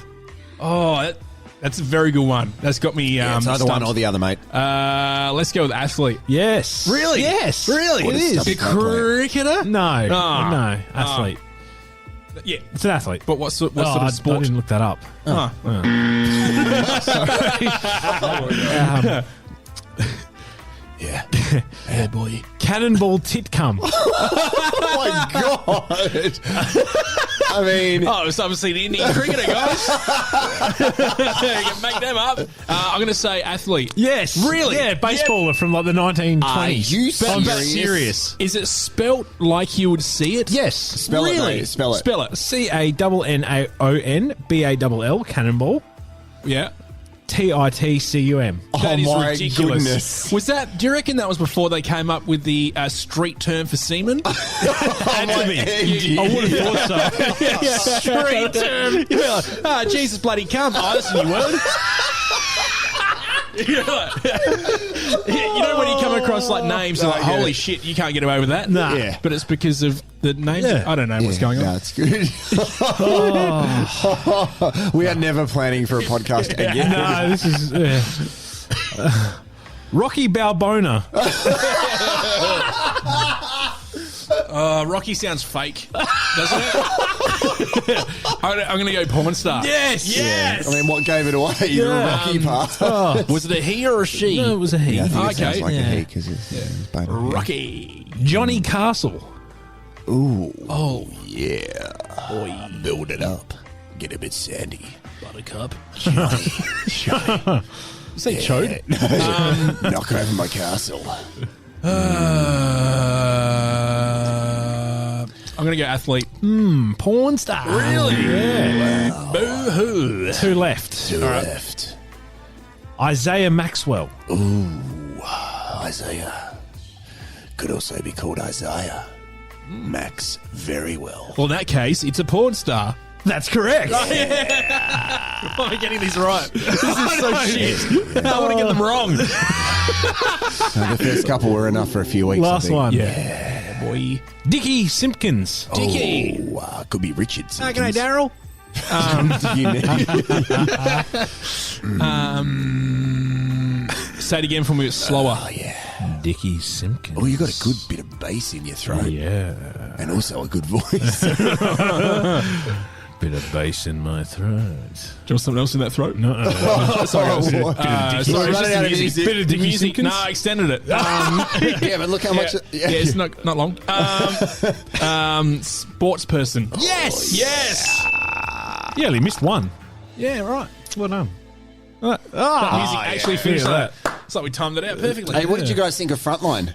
Speaker 4: Oh, that's a very good one. That's got me.
Speaker 7: It's either one
Speaker 4: stumped.
Speaker 7: or the other, mate.
Speaker 4: Let's go with athlete.
Speaker 6: Yes.
Speaker 7: Really?
Speaker 6: Yes.
Speaker 7: Really?
Speaker 6: It is.
Speaker 7: Stubby clap,
Speaker 4: Cricketer?
Speaker 6: No.
Speaker 4: Ah.
Speaker 6: No. Athlete.
Speaker 4: Yeah,
Speaker 6: It's an athlete.
Speaker 4: but what sort of
Speaker 6: I
Speaker 4: sport?
Speaker 6: didn't look that up.
Speaker 4: Yeah. Yeah, boy.
Speaker 6: Cannonball titcum.
Speaker 7: Oh, my God. I mean...
Speaker 4: Oh, it's obviously the Indian cricketer, guys. You can make them up. I'm going to say athlete.
Speaker 6: Yes.
Speaker 4: Really?
Speaker 6: Yeah, baseballer from like the 1920s.
Speaker 7: Are you
Speaker 6: I'm
Speaker 7: serious?
Speaker 6: serious.
Speaker 4: Is it spelt like you would see it?
Speaker 6: Yes.
Speaker 7: Spell it,
Speaker 6: really?
Speaker 7: mate. Spell it.
Speaker 4: Spell it.
Speaker 6: CANNAONBALL, cannonball.
Speaker 4: Yeah.
Speaker 6: TITCUM.
Speaker 4: That is
Speaker 7: my
Speaker 4: ridiculous.
Speaker 7: goodness.
Speaker 4: Was that? Do you reckon that was before they came up with the street term for semen?
Speaker 6: Had to be.
Speaker 7: Andy.
Speaker 6: I would have thought so.
Speaker 4: Street term. You're like, Jesus bloody cum. Oh, that's a new word. You're like- you know when you come across it's like names. Like, holy shit, you can't get away with that.
Speaker 6: Nah.
Speaker 7: Yeah.
Speaker 4: But it's because of the names.
Speaker 6: Yeah.
Speaker 4: I don't know what's going on.
Speaker 7: No, it's good. We are never planning for a podcast again.
Speaker 6: No, this is Rocky Balboa.
Speaker 4: Rocky sounds fake, doesn't it? I'm going to go Pornstar.
Speaker 6: Yes.
Speaker 7: I mean, what gave it away? The Rocky part.
Speaker 4: Was it a he or a she?
Speaker 6: No, it was a he.
Speaker 7: I think it
Speaker 4: Okay.
Speaker 7: sounds like a he because it's bone on hair.
Speaker 4: Rocky.
Speaker 6: Johnny Castle.
Speaker 7: Ooh.
Speaker 4: Oh,
Speaker 7: Yeah.
Speaker 4: boy.
Speaker 7: Build it up. Get a bit sandy.
Speaker 4: Buttercup.
Speaker 6: You say chode?
Speaker 7: Knock over my castle.
Speaker 4: I'm going to go athlete.
Speaker 6: Pornstar.
Speaker 4: Really?
Speaker 6: Yeah.
Speaker 4: Boo-hoo.
Speaker 6: Two left.
Speaker 7: To the left.
Speaker 6: Isaiah Maxwell.
Speaker 7: Isaiah. Could also be called Isaiah. Max very well.
Speaker 4: Well, in that case, it's a porn star.
Speaker 6: That's correct.
Speaker 4: I'm getting these right. This is so shit. I want to get them wrong.
Speaker 7: The first couple were enough for a few weeks.
Speaker 6: Last one.
Speaker 4: Yeah, boy.
Speaker 6: Dickie Simpkins.
Speaker 4: Dickie.
Speaker 7: Could be Richard.
Speaker 6: G'day, Daryl.
Speaker 4: Say it again for me. It's slower.
Speaker 7: Oh, yeah.
Speaker 6: Dickie Simpkins.
Speaker 7: Oh, you got a good bit of bass in your throat.
Speaker 6: Yeah.
Speaker 7: And also a good voice.
Speaker 6: Bit of bass in my throat.
Speaker 4: Do you want something else in that throat?
Speaker 6: No.
Speaker 4: Sorry,
Speaker 7: what?
Speaker 4: sorry, it's
Speaker 7: Running
Speaker 4: just
Speaker 7: out
Speaker 4: the
Speaker 7: of
Speaker 4: music.
Speaker 7: music.
Speaker 6: Bit of Dickie
Speaker 4: Music.
Speaker 6: Simpkins.
Speaker 4: No, I extended it.
Speaker 7: Yeah, but look how much.
Speaker 4: Yeah, it's not long. Sports person.
Speaker 6: Yes.
Speaker 4: Yes.
Speaker 6: You only missed one.
Speaker 4: Yeah, right.
Speaker 6: Well done.
Speaker 4: That music actually finished that. It's like we timed it out perfectly.
Speaker 7: Hey, what did you guys think of Frontline?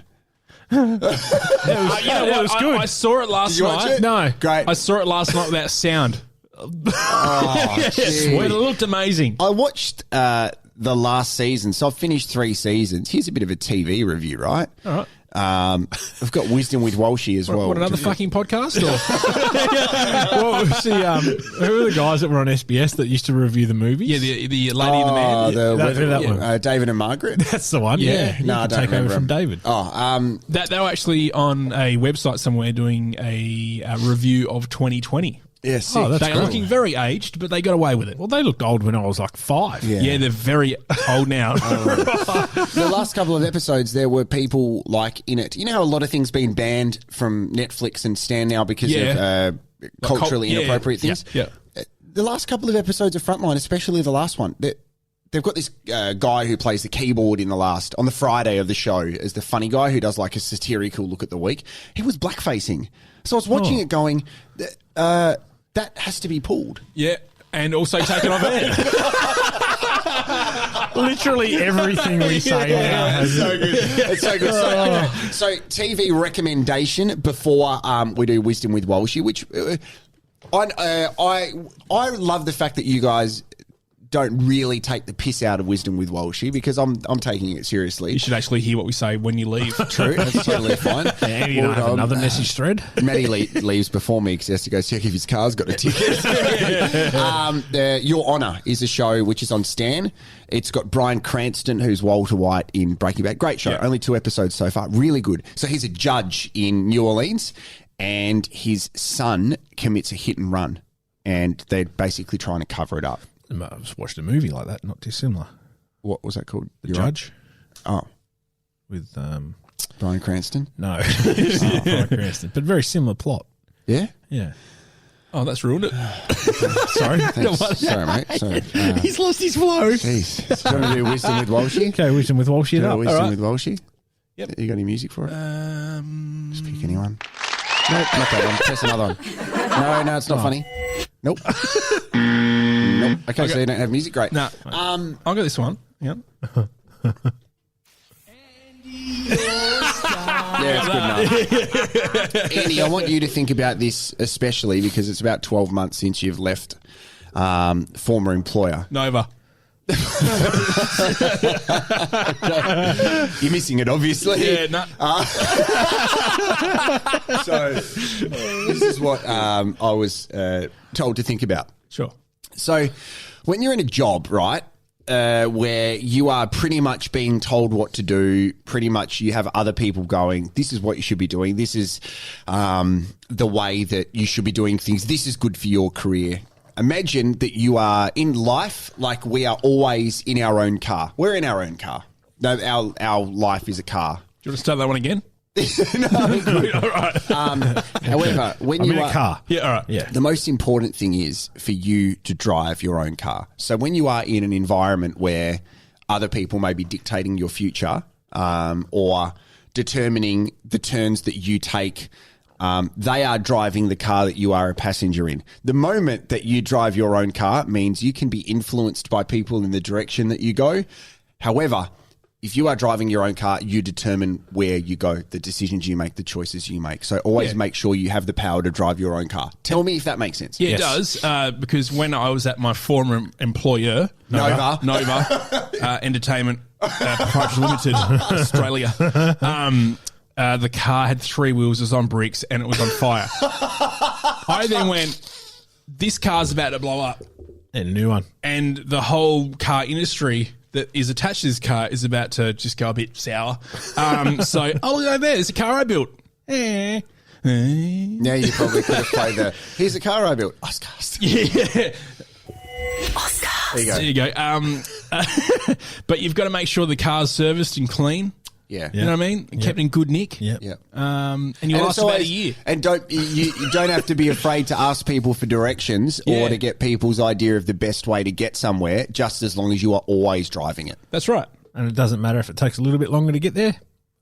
Speaker 4: You know what?
Speaker 6: it was good.
Speaker 4: I saw it last
Speaker 7: Did you watch
Speaker 4: night.
Speaker 7: it?
Speaker 6: No.
Speaker 7: Great.
Speaker 4: I saw it last night without sound.
Speaker 7: Oh,
Speaker 4: It looked amazing.
Speaker 7: I watched the last season, so I've finished 3 seasons. Here's a bit of a TV review, right?
Speaker 4: All right.
Speaker 7: I've got Wisdom with Walshy as well.
Speaker 4: What, another fucking podcast? Or?
Speaker 6: Well, see, who are the guys that were on SBS that used to review the movies?
Speaker 4: Yeah, the lady and the man.
Speaker 6: that one.
Speaker 7: David and Margaret.
Speaker 6: That's the one.
Speaker 4: Yeah.
Speaker 6: You
Speaker 7: No, I
Speaker 6: can
Speaker 7: don't
Speaker 6: take over
Speaker 7: remember
Speaker 6: from
Speaker 7: him.
Speaker 6: David.
Speaker 7: Oh,
Speaker 4: That they were actually on a website somewhere doing a review of 2020.
Speaker 7: yes.
Speaker 6: Oh, that's
Speaker 4: They're
Speaker 6: great.
Speaker 4: looking very aged, but they got away with it.
Speaker 6: Well, they looked old when I was like 5.
Speaker 4: Yeah, they're very old now.
Speaker 7: The last couple of episodes, there were people like in it. You know how a lot of things been banned from Netflix and Stan now because of culturally inappropriate things?
Speaker 4: Yeah.
Speaker 7: The last couple of episodes of Frontline, especially the last one, they've got this guy who plays the keyboard on the Friday of the show as the funny guy who does like a satirical look at the week. He was blackfacing. So I was watching it going, that has to be pulled.
Speaker 4: Yeah, and also taken off air.
Speaker 6: Literally everything we say now has
Speaker 7: So good. It's so good. So TV recommendation before we do Wisdom with Walshy, which I love the fact that you guys don't really take the piss out of Wisdom with Walshy because I'm taking it seriously.
Speaker 4: You should actually hear what we say when you leave.
Speaker 7: True, that's totally fine.
Speaker 6: And you don't have another message thread?
Speaker 7: Matty leaves before me because he has to go check if his car's got a ticket. Your Honour is a show which is on Stan. It's got Bryan Cranston, who's Walter White in Breaking Bad. Great show.
Speaker 4: Yeah.
Speaker 7: Only 2 episodes so far. Really good. So he's a judge in New Orleans and his son commits a hit and run and they're basically trying to cover it up.
Speaker 6: I just watched a movie like that, not dissimilar.
Speaker 7: What was that called?
Speaker 6: The Judge
Speaker 7: Oh,
Speaker 6: with
Speaker 7: Bryan Cranston?
Speaker 6: no, Bryan Cranston, but very similar plot.
Speaker 7: Yeah?
Speaker 6: Yeah.
Speaker 4: Oh, that's ruined it.
Speaker 6: Sorry.
Speaker 7: Thanks. Sorry, mate. Sorry.
Speaker 6: He's lost his flow.
Speaker 7: Jeez. Do you want to do Wisdom with Walshy?
Speaker 6: Okay, Wisdom with Walshy it up.
Speaker 7: Wisdom
Speaker 6: All right.
Speaker 7: with Walshy?
Speaker 4: Yep.
Speaker 7: You got any music for it? Just pick anyone. No, not that one. Press another one. No, it's not funny. Nope. Nope. Okay, so you don't have music? Great.
Speaker 4: No, I'll go this one. Yeah.
Speaker 7: Yeah, it's good enough. Andy, I want you to think about this especially because it's about 12 months since you've left former employer.
Speaker 4: Nova.
Speaker 7: You're missing it, obviously.
Speaker 4: Yeah, no.
Speaker 7: So this is what I was told to think about.
Speaker 4: Sure.
Speaker 7: So when you're in a job, right, where you are pretty much being told what to do. Pretty much you have other people going, this is what you should be doing. This is the way that you should be doing things. This is good for your career. Imagine that you are in life like we are always in our own car. We're in our own car. No, our life is a car.
Speaker 4: Do you want to start that one again?
Speaker 7: No, good.
Speaker 4: All right.
Speaker 7: However, when
Speaker 6: I'm
Speaker 7: you
Speaker 6: in
Speaker 7: are
Speaker 6: a car.
Speaker 4: Yeah, all right.
Speaker 6: Yeah.
Speaker 7: the most important thing is for you to drive your own car. So when you are in an environment where other people may be dictating your future or determining the turns that you take, they are driving the car that you are a passenger in. The moment that you drive your own car means you can be influenced by people in the direction that you go. However, if you are driving your own car, you determine where you go, the decisions you make, the choices you make. So always make sure you have the power to drive your own car. Tell me if that makes sense.
Speaker 4: Yeah, it does. Because when I was at my former employer, Nova Entertainment Proprietary Limited, Australia, the car had 3 wheels, it was on bricks, and it was on fire. I then went, this car's about to blow up.
Speaker 6: And a new one.
Speaker 4: And the whole car industry that is attached to this car is about to just go a bit sour. So, oh, look over there, there's a car I built.
Speaker 7: Now you probably could have played here's a car I built. Oscars.
Speaker 4: Yeah.
Speaker 7: There
Speaker 4: There you go. But you've got to make sure the car's serviced and clean.
Speaker 7: Yeah.
Speaker 4: You know what I mean? Kept in good nick.
Speaker 6: Yep.
Speaker 7: Yeah.
Speaker 4: And you last about a year.
Speaker 7: And you don't have to be afraid to ask people for directions or to get people's idea of the best way to get somewhere, just as long as you are always driving it.
Speaker 4: That's right.
Speaker 6: And it doesn't matter if it takes a little bit longer to get there.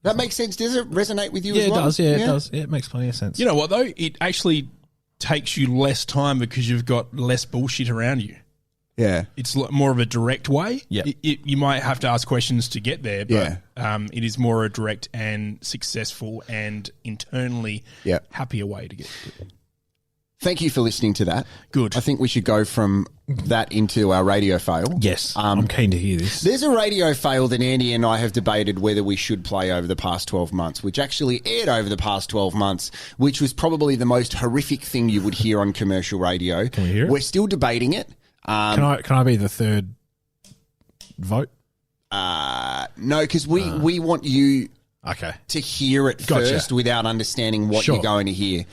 Speaker 7: That makes sense. Does it resonate with you
Speaker 6: Yeah,
Speaker 7: as well?
Speaker 6: it does. Yeah, it does. Yeah, it makes plenty of sense.
Speaker 4: You know what, though? It actually takes you less time because you've got less bullshit around you.
Speaker 7: Yeah.
Speaker 4: It's more of a direct way.
Speaker 6: Yeah.
Speaker 4: You might have to ask questions to get there, but it is more a direct and successful and internally happier way to get there.
Speaker 7: Thank you for listening to that.
Speaker 4: Good.
Speaker 7: I think we should go from that into our radio fail.
Speaker 6: Yes, I'm keen to hear this.
Speaker 7: There's a radio fail that Andy and I have debated whether we should play over the past 12 months, which actually aired over the past 12 months, which was probably the most horrific thing you would hear on commercial radio.
Speaker 6: Can we hear it?
Speaker 7: We're still debating it.
Speaker 6: Can I be the third vote?
Speaker 7: No, because we want you to hear it first without understanding what you're going to hear.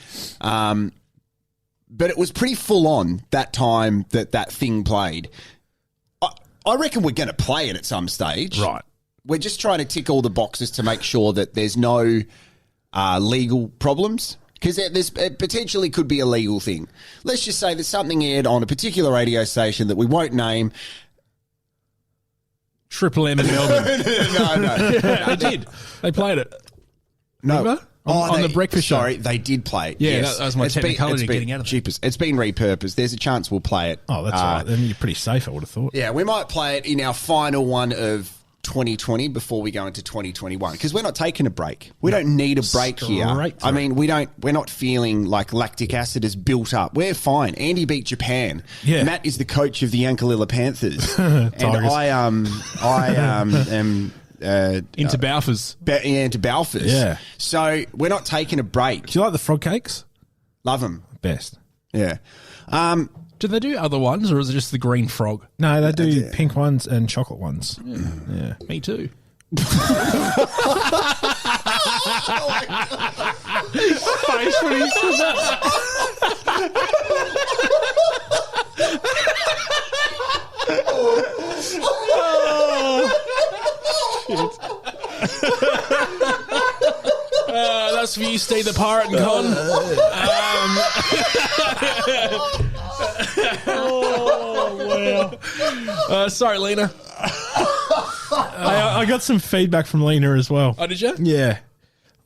Speaker 7: But it was pretty full on that time that thing played. I reckon we're going to play it at some stage.
Speaker 6: Right.
Speaker 7: We're just trying to tick all the boxes to make sure that there's no legal problems. Because it potentially could be a legal thing. Let's just say that something aired on a particular radio station that we won't name.
Speaker 4: Triple M in Melbourne.
Speaker 7: No.
Speaker 4: They did. They played it.
Speaker 7: No.
Speaker 4: Remember? On the breakfast show.
Speaker 7: Sorry, they did play it.
Speaker 4: Yeah,
Speaker 7: yes.
Speaker 4: that was my technicality getting out of it.
Speaker 7: Jeepers. It's been repurposed. There's a chance we'll play it.
Speaker 6: Oh, that's all right. Then you're pretty safe, I would have thought.
Speaker 7: Yeah, we might play it in our final one of 2020 before we go into 2021 because we're not taking a break. We don't need a break here. I mean, we're not feeling like lactic acid is built up. We're fine. Andy beat Japan.
Speaker 6: Yeah.
Speaker 7: Matt is the coach of the Yankalilla Panthers. And I am
Speaker 4: into Balfours.
Speaker 7: Into Balfours.
Speaker 6: Yeah.
Speaker 7: So we're not taking a break.
Speaker 6: Do you like the frog cakes?
Speaker 7: Love them.
Speaker 6: Best.
Speaker 7: Yeah.
Speaker 4: Do they do other ones, or is it just the green frog?
Speaker 6: No, they do pink ones and chocolate ones. Yeah.
Speaker 4: Me too.
Speaker 6: Face when he said that.
Speaker 4: That's for you, Steve the Pirate and Con. Sorry, Lina.
Speaker 6: I got some feedback from Lina as well.
Speaker 4: Oh, did you?
Speaker 6: Yeah.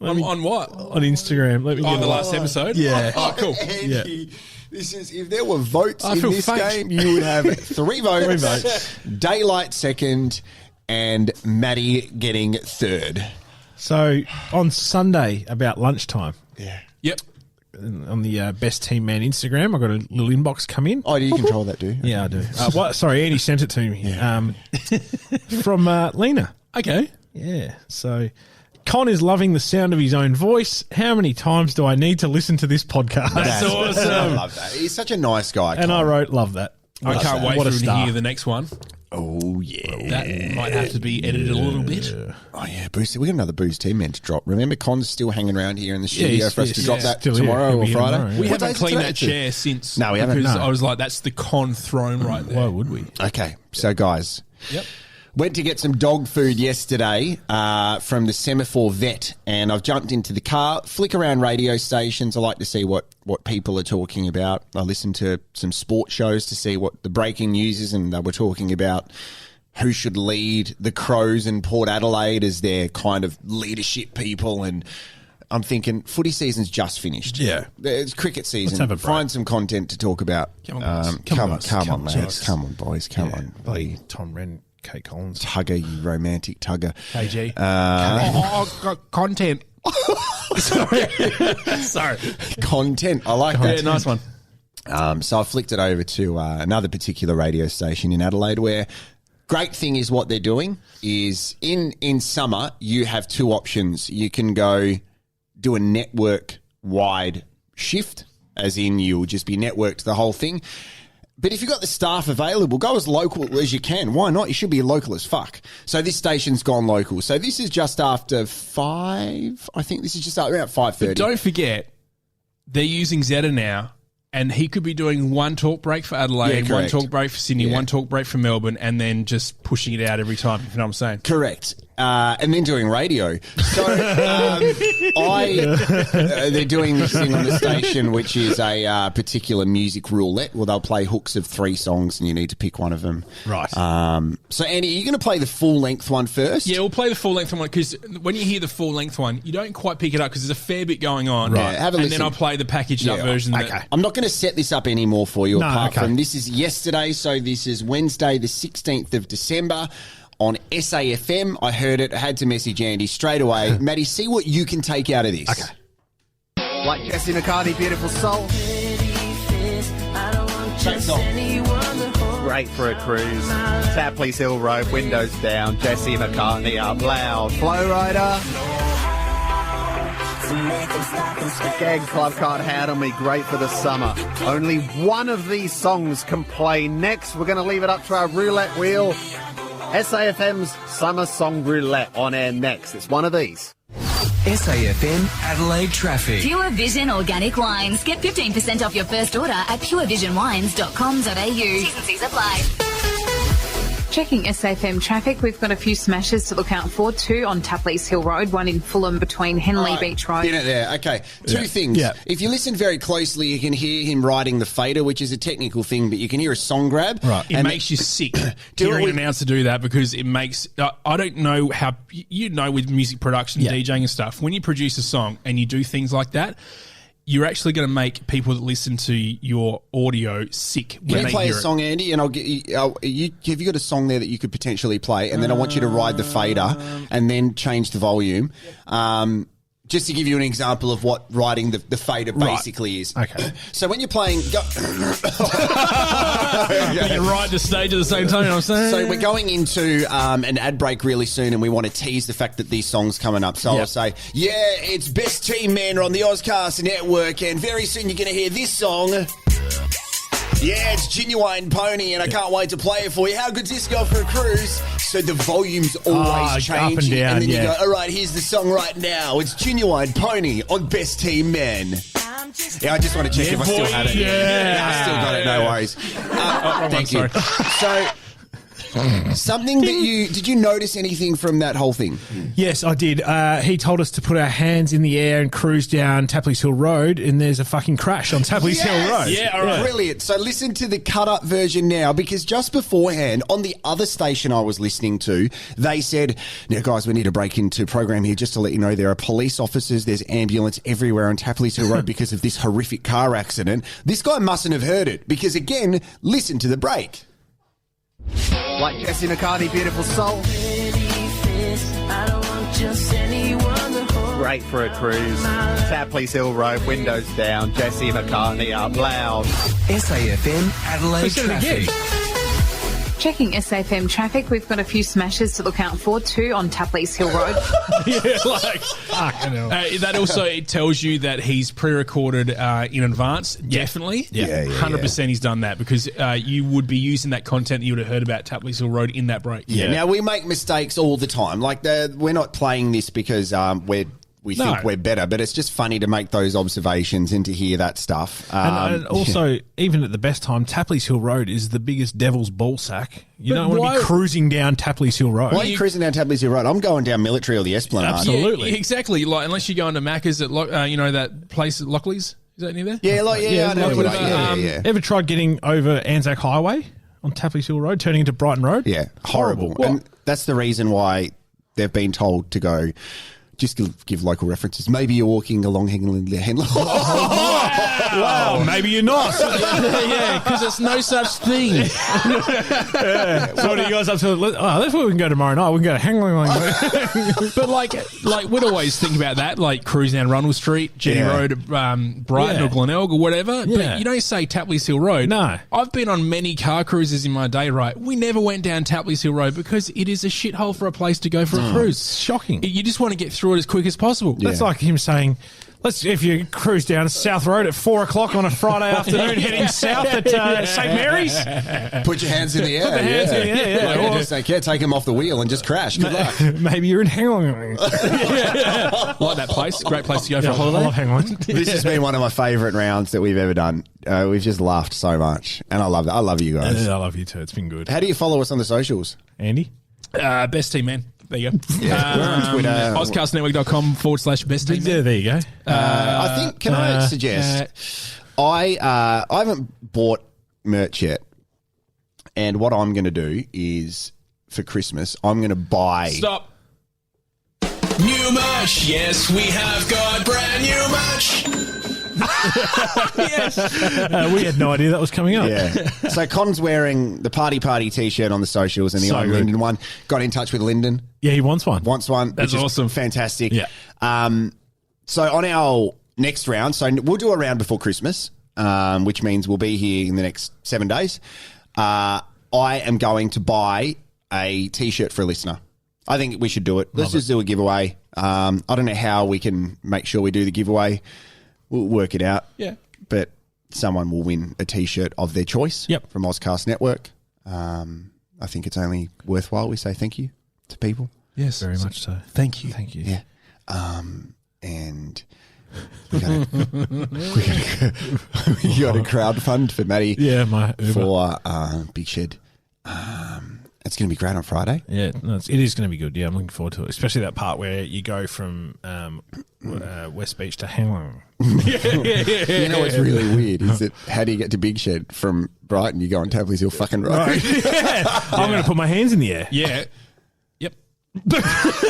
Speaker 4: On what?
Speaker 6: On Instagram. Let me
Speaker 4: On
Speaker 6: get
Speaker 4: the
Speaker 6: it.
Speaker 4: last episode?
Speaker 6: Yeah.
Speaker 4: Oh, cool.
Speaker 7: Andy, this is if there were votes
Speaker 4: I
Speaker 7: in
Speaker 4: feel
Speaker 7: this
Speaker 4: faked.
Speaker 7: game, you would have 3 votes.
Speaker 6: 3 votes.
Speaker 7: Daylight second, and Maddie getting third.
Speaker 6: So on Sunday about lunchtime,
Speaker 4: Yep.
Speaker 6: on the Best Team Man Instagram, I got a little inbox come in.
Speaker 7: Oh, do you control that, do you?
Speaker 6: Yeah, I do. Sorry, Andy sent it to me. From Lina.
Speaker 4: Okay.
Speaker 6: Yeah. So Con is loving the sound of his own voice. How many times do I need to listen to this podcast?
Speaker 7: That's awesome. I love that. He's such a nice guy.
Speaker 6: And
Speaker 7: Con.
Speaker 6: I wrote, love that.
Speaker 4: I can't wait
Speaker 6: What
Speaker 4: for
Speaker 6: a
Speaker 4: him to
Speaker 6: star.
Speaker 4: hear the next one.
Speaker 7: Oh, yeah.
Speaker 4: That might have to be edited a little bit.
Speaker 7: Oh, yeah, Boozy. We got another Booze Team Man to drop. Remember, Con's still hanging around here in the studio for us to drop that tomorrow or Friday?
Speaker 4: We haven't cleaned that chair since.
Speaker 7: No, we haven't.
Speaker 4: Because I was like, that's the Con throne right there.
Speaker 6: Why would we?
Speaker 7: Okay, so guys.
Speaker 4: Yep.
Speaker 7: Went to get some dog food yesterday from the Semaphore Vet, and I've jumped into the car, flick around radio stations. I like to see what people are talking about. I listen to some sports shows to see what the breaking news is, and they were talking about who should lead the Crows and Port Adelaide as their kind of leadership people, and I'm thinking footy season's just finished.
Speaker 6: Yeah.
Speaker 7: It's cricket season.
Speaker 6: Let's have a break.
Speaker 7: Find some content to talk about.
Speaker 4: Come on, boys.
Speaker 7: Come on,
Speaker 6: boys.
Speaker 7: lads. Come on, boys. Come on.
Speaker 6: Bloody Tom Wren, Kate Collins.
Speaker 7: Tugger, you romantic tugger.
Speaker 4: KG. Content. Sorry.
Speaker 7: Content. I like that.
Speaker 4: Yeah, nice one.
Speaker 7: So I flicked it over to another particular radio station in Adelaide where great thing is what they're doing is in summer you have two options. You can go do a network-wide shift, as in you'll just be networked the whole thing. But if you've got the staff available, go as local as you can. Why not? You should be local as fuck. So this station's gone local. So this is just after 5. I think this is just around 5:30.
Speaker 4: But don't forget, they're using Zeta now, and he could be doing one talk break for Adelaide, one talk break for Sydney, one talk break for Melbourne, and then just pushing it out every time, if you know what I'm saying.
Speaker 7: Correct. And then doing radio. So they're doing this thing on the station, which is a particular music roulette where they'll play hooks of 3 songs and you need to pick one of them.
Speaker 6: Right.
Speaker 7: So, Andy, are you going to play the full-length one first?
Speaker 4: Yeah, we'll play the full-length one because when you hear the full-length one, you don't quite pick it up because there's a fair bit going on.
Speaker 7: Right. Yeah, have a
Speaker 4: and
Speaker 7: listen.
Speaker 4: then I'll play the packaged-up version.
Speaker 7: Okay. I'm not going to set this up anymore for you apart from this is yesterday, so this is Wednesday the 16th of December. On SAFM, I heard it. I had to message Andy straight away. Matty, see what you can take out of this.
Speaker 6: Okay.
Speaker 10: Like Jesse McCartney, Beautiful Soul.
Speaker 7: Great song.
Speaker 10: Great for a cruise. Tapley's Hill Road, windows down. Jesse McCartney up loud. Flow Rider. The Gag Club can't handle me. Great for the summer. Only one of these songs can play next. We're going to leave it up to our roulette wheel. SAFM's Summer Song Roulette on air next. It's one of these.
Speaker 9: SAFM Adelaide Traffic.
Speaker 11: Pure Vision Organic Wines. Get 15% off your first order at purevisionwines.com.au. T's and C's apply.
Speaker 12: Checking SAFM traffic, we've got a few smashes to look out for. 2 on Tapley's Hill Road, 1 in Fulham between Henley Beach Road.
Speaker 7: Get it there. Okay. Two things. Yeah. If you listen very closely, you can hear him riding the fader, which is a technical thing, but you can hear a song grab.
Speaker 4: Right. It makes you sick hearing an announcer do that because it makes... I don't know how... You know with music production, DJing and stuff, when you produce a song and you do things like that, you're actually going to make people that listen to your audio sick when they hear it.
Speaker 7: Can you play a song, Andy? And I'll get you. Have you got a song there that you could potentially play? And then I want you to ride the fader and then change the volume. Just to give you an example of what riding the fader basically is.
Speaker 6: Okay.
Speaker 7: So when you're playing...
Speaker 4: You ride the stage at the same time, you know what I'm saying?
Speaker 7: So we're going into an ad break really soon and we want to tease the fact that these songs coming up. So I'll say, it's Best Team Man on the Ozcast Network and very soon you're going to hear this song. Yeah, it's Genuine Pony and I can't wait to play it for you. How good's this go for a cruise? So the volume's always changing.
Speaker 6: Up and down,
Speaker 7: and then you go, all right, here's the song right now. It's Genuine Pony on Best Team Man. Yeah, I just want to check if I still had it. Yeah, I still got it. No worries. Thank you. So... Something that did you notice anything from that whole thing?
Speaker 6: Yes, I did. He told us to put our hands in the air and cruise down Tapley's Hill Road, and there's a fucking crash on Tapley's Hill Road.
Speaker 7: Yeah, all right. Brilliant. So listen to the cut-up version now, because just beforehand, on the other station I was listening to, they said, now guys, we need to break into program here just to let you know there are police officers, there's ambulance everywhere on Tapley's Hill Road because of this horrific car accident. This guy mustn't have heard it, because again, listen to the break.
Speaker 10: Like Jesse McCartney, Beautiful Soul. Great for a cruise. Tapley's Hill Road, windows down. Jesse McCartney up loud.
Speaker 9: SAFM Adelaide Traffic.
Speaker 12: Checking SAFM traffic, we've got a few smashes to look out for too on Tapley's Hill Road.
Speaker 4: That also it tells you that he's pre-recorded in advance. Definitely, 100%. He's done that because you would be using that content that you would have heard about Tapley's Hill Road in that break.
Speaker 7: Yeah. Now we make mistakes all the time. Like we're not playing this because we think we're better, but it's just funny to make those observations and to hear that stuff.
Speaker 6: And also, even at the best time, Tapley's Hill Road is the biggest devil's ball sack. You don't want to be cruising down Tapley's Hill Road.
Speaker 7: Why are you cruising down Tapley's Hill Road? I'm going down Military or the Esplanade.
Speaker 6: Absolutely.
Speaker 4: Yeah, exactly. Like unless you're going to Macca's at that place at Lockley's. Is that near there?
Speaker 7: Yeah, I know.
Speaker 6: Ever tried getting over Anzac Highway on Tapley's Hill Road, turning into Brighton Road?
Speaker 7: Yeah, horrible. And that's the reason why they've been told to go. Just give local references. Maybe you're walking along Henley.
Speaker 6: Wow, maybe you're not.
Speaker 4: Yeah, because there's no such thing.
Speaker 6: So what are you guys up to? That's where we can go tomorrow night. We can go to Henley.
Speaker 4: But like we'd always think about that, like cruising down Ronald Street, Jenny Road, Brighton or Glenelg or whatever. Yeah. But you don't say Tapley's Hill Road.
Speaker 6: No.
Speaker 4: I've been on many car cruises in my day, right? We never went down Tapley's Hill Road because it is a shithole for a place to go for a cruise.
Speaker 6: Shocking.
Speaker 4: You just want to get through it as quick as possible.
Speaker 6: That's like him saying, if you cruise down South Road at 4:00 on a Friday afternoon, heading south at St. Mary's,
Speaker 7: put your hands in the air.
Speaker 6: Put the hands in the air.
Speaker 7: Like you just take them off the wheel and just crash. Good luck.
Speaker 6: Maybe you're in Hangling.
Speaker 4: Like that place. Great place to go for a holiday.
Speaker 6: I love Hangling.
Speaker 7: This has been one of my favourite rounds that we've ever done. We've just laughed so much. And I love that. I love you guys.
Speaker 6: I love you too. It's been good.
Speaker 7: How do you follow us on the socials?
Speaker 6: Andy?
Speaker 4: Best Team Man. There you go.
Speaker 7: We're on Twitter.
Speaker 4: Podcastnetwork.com/best team.
Speaker 6: Yeah, there you go.
Speaker 7: I think, can I suggest, I haven't bought merch yet. And what I'm going to do is, for Christmas, I'm going to buy...
Speaker 4: Stop.
Speaker 9: New merch. Yes, we have got brand new merch.
Speaker 4: Yes.
Speaker 6: We had no idea that was coming up.
Speaker 7: Yeah. So Con's wearing the Party T-shirt on the socials and the I'm Lyndon one. Got in touch with Lyndon.
Speaker 6: Yeah, he wants one.
Speaker 7: That's awesome. Fantastic.
Speaker 6: Yeah.
Speaker 7: So on our next round, so we'll do a round before Christmas, which means we'll be here in the next 7 days. I am going to buy a T-shirt for a listener. I think we should do it. Let's just do a giveaway. I don't know how we can make sure we do the giveaway. We'll work it out.
Speaker 4: Yeah.
Speaker 7: But someone will win a T-shirt of their choice from Ozcast Network. I think it's only worthwhile we say thank you to people.
Speaker 6: Yes. Very much so.
Speaker 4: Thank you.
Speaker 6: Thank you.
Speaker 7: Yeah. And we got a crowdfund for Maddie.
Speaker 6: Yeah, my Uber.
Speaker 7: For Big Shed. It's going to be great on Friday.
Speaker 6: Yeah, it is going to be good. Yeah, I'm looking forward to it. Especially that part where you go from West Beach to Hangling.
Speaker 7: You know what's really weird is that how do you get to Big Shed from Brighton? You go on Tapley's Hill fucking road.
Speaker 6: Right. I'm going to put my hands in the air.
Speaker 4: Yeah. Yep.
Speaker 7: All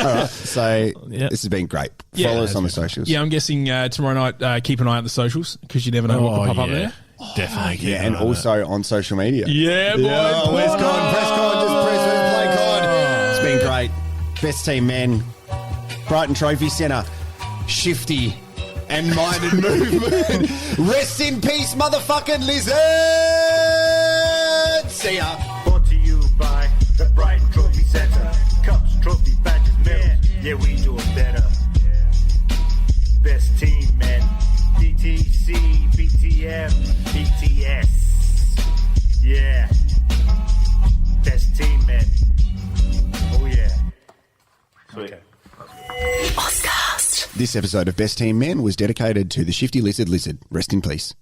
Speaker 7: right. So this has been great. Follow us on the socials.
Speaker 4: Yeah, I'm guessing tomorrow night, keep an eye on the socials because you never know what could pop up there.
Speaker 6: Definitely.
Speaker 7: Yeah, and also on social media.
Speaker 4: Yeah, boy.
Speaker 7: Where's Con? Press Con. Just press play Con. It's been great. Best Team Men. Brighton Trophy Centre. Shifty and Minded Movement. Rest in peace, motherfucking lizard. See ya.
Speaker 13: Brought to you by the Brighton Trophy Centre. Cups, trophy, badges, medals. Yeah, we do it better. Best Team Men. DTC, BTM, BTS. Yeah. Best Team Men. Oh, yeah. Sweet.
Speaker 7: Ozcast. This episode of Best Team Men was dedicated to the Shifty Lizard. Rest in peace.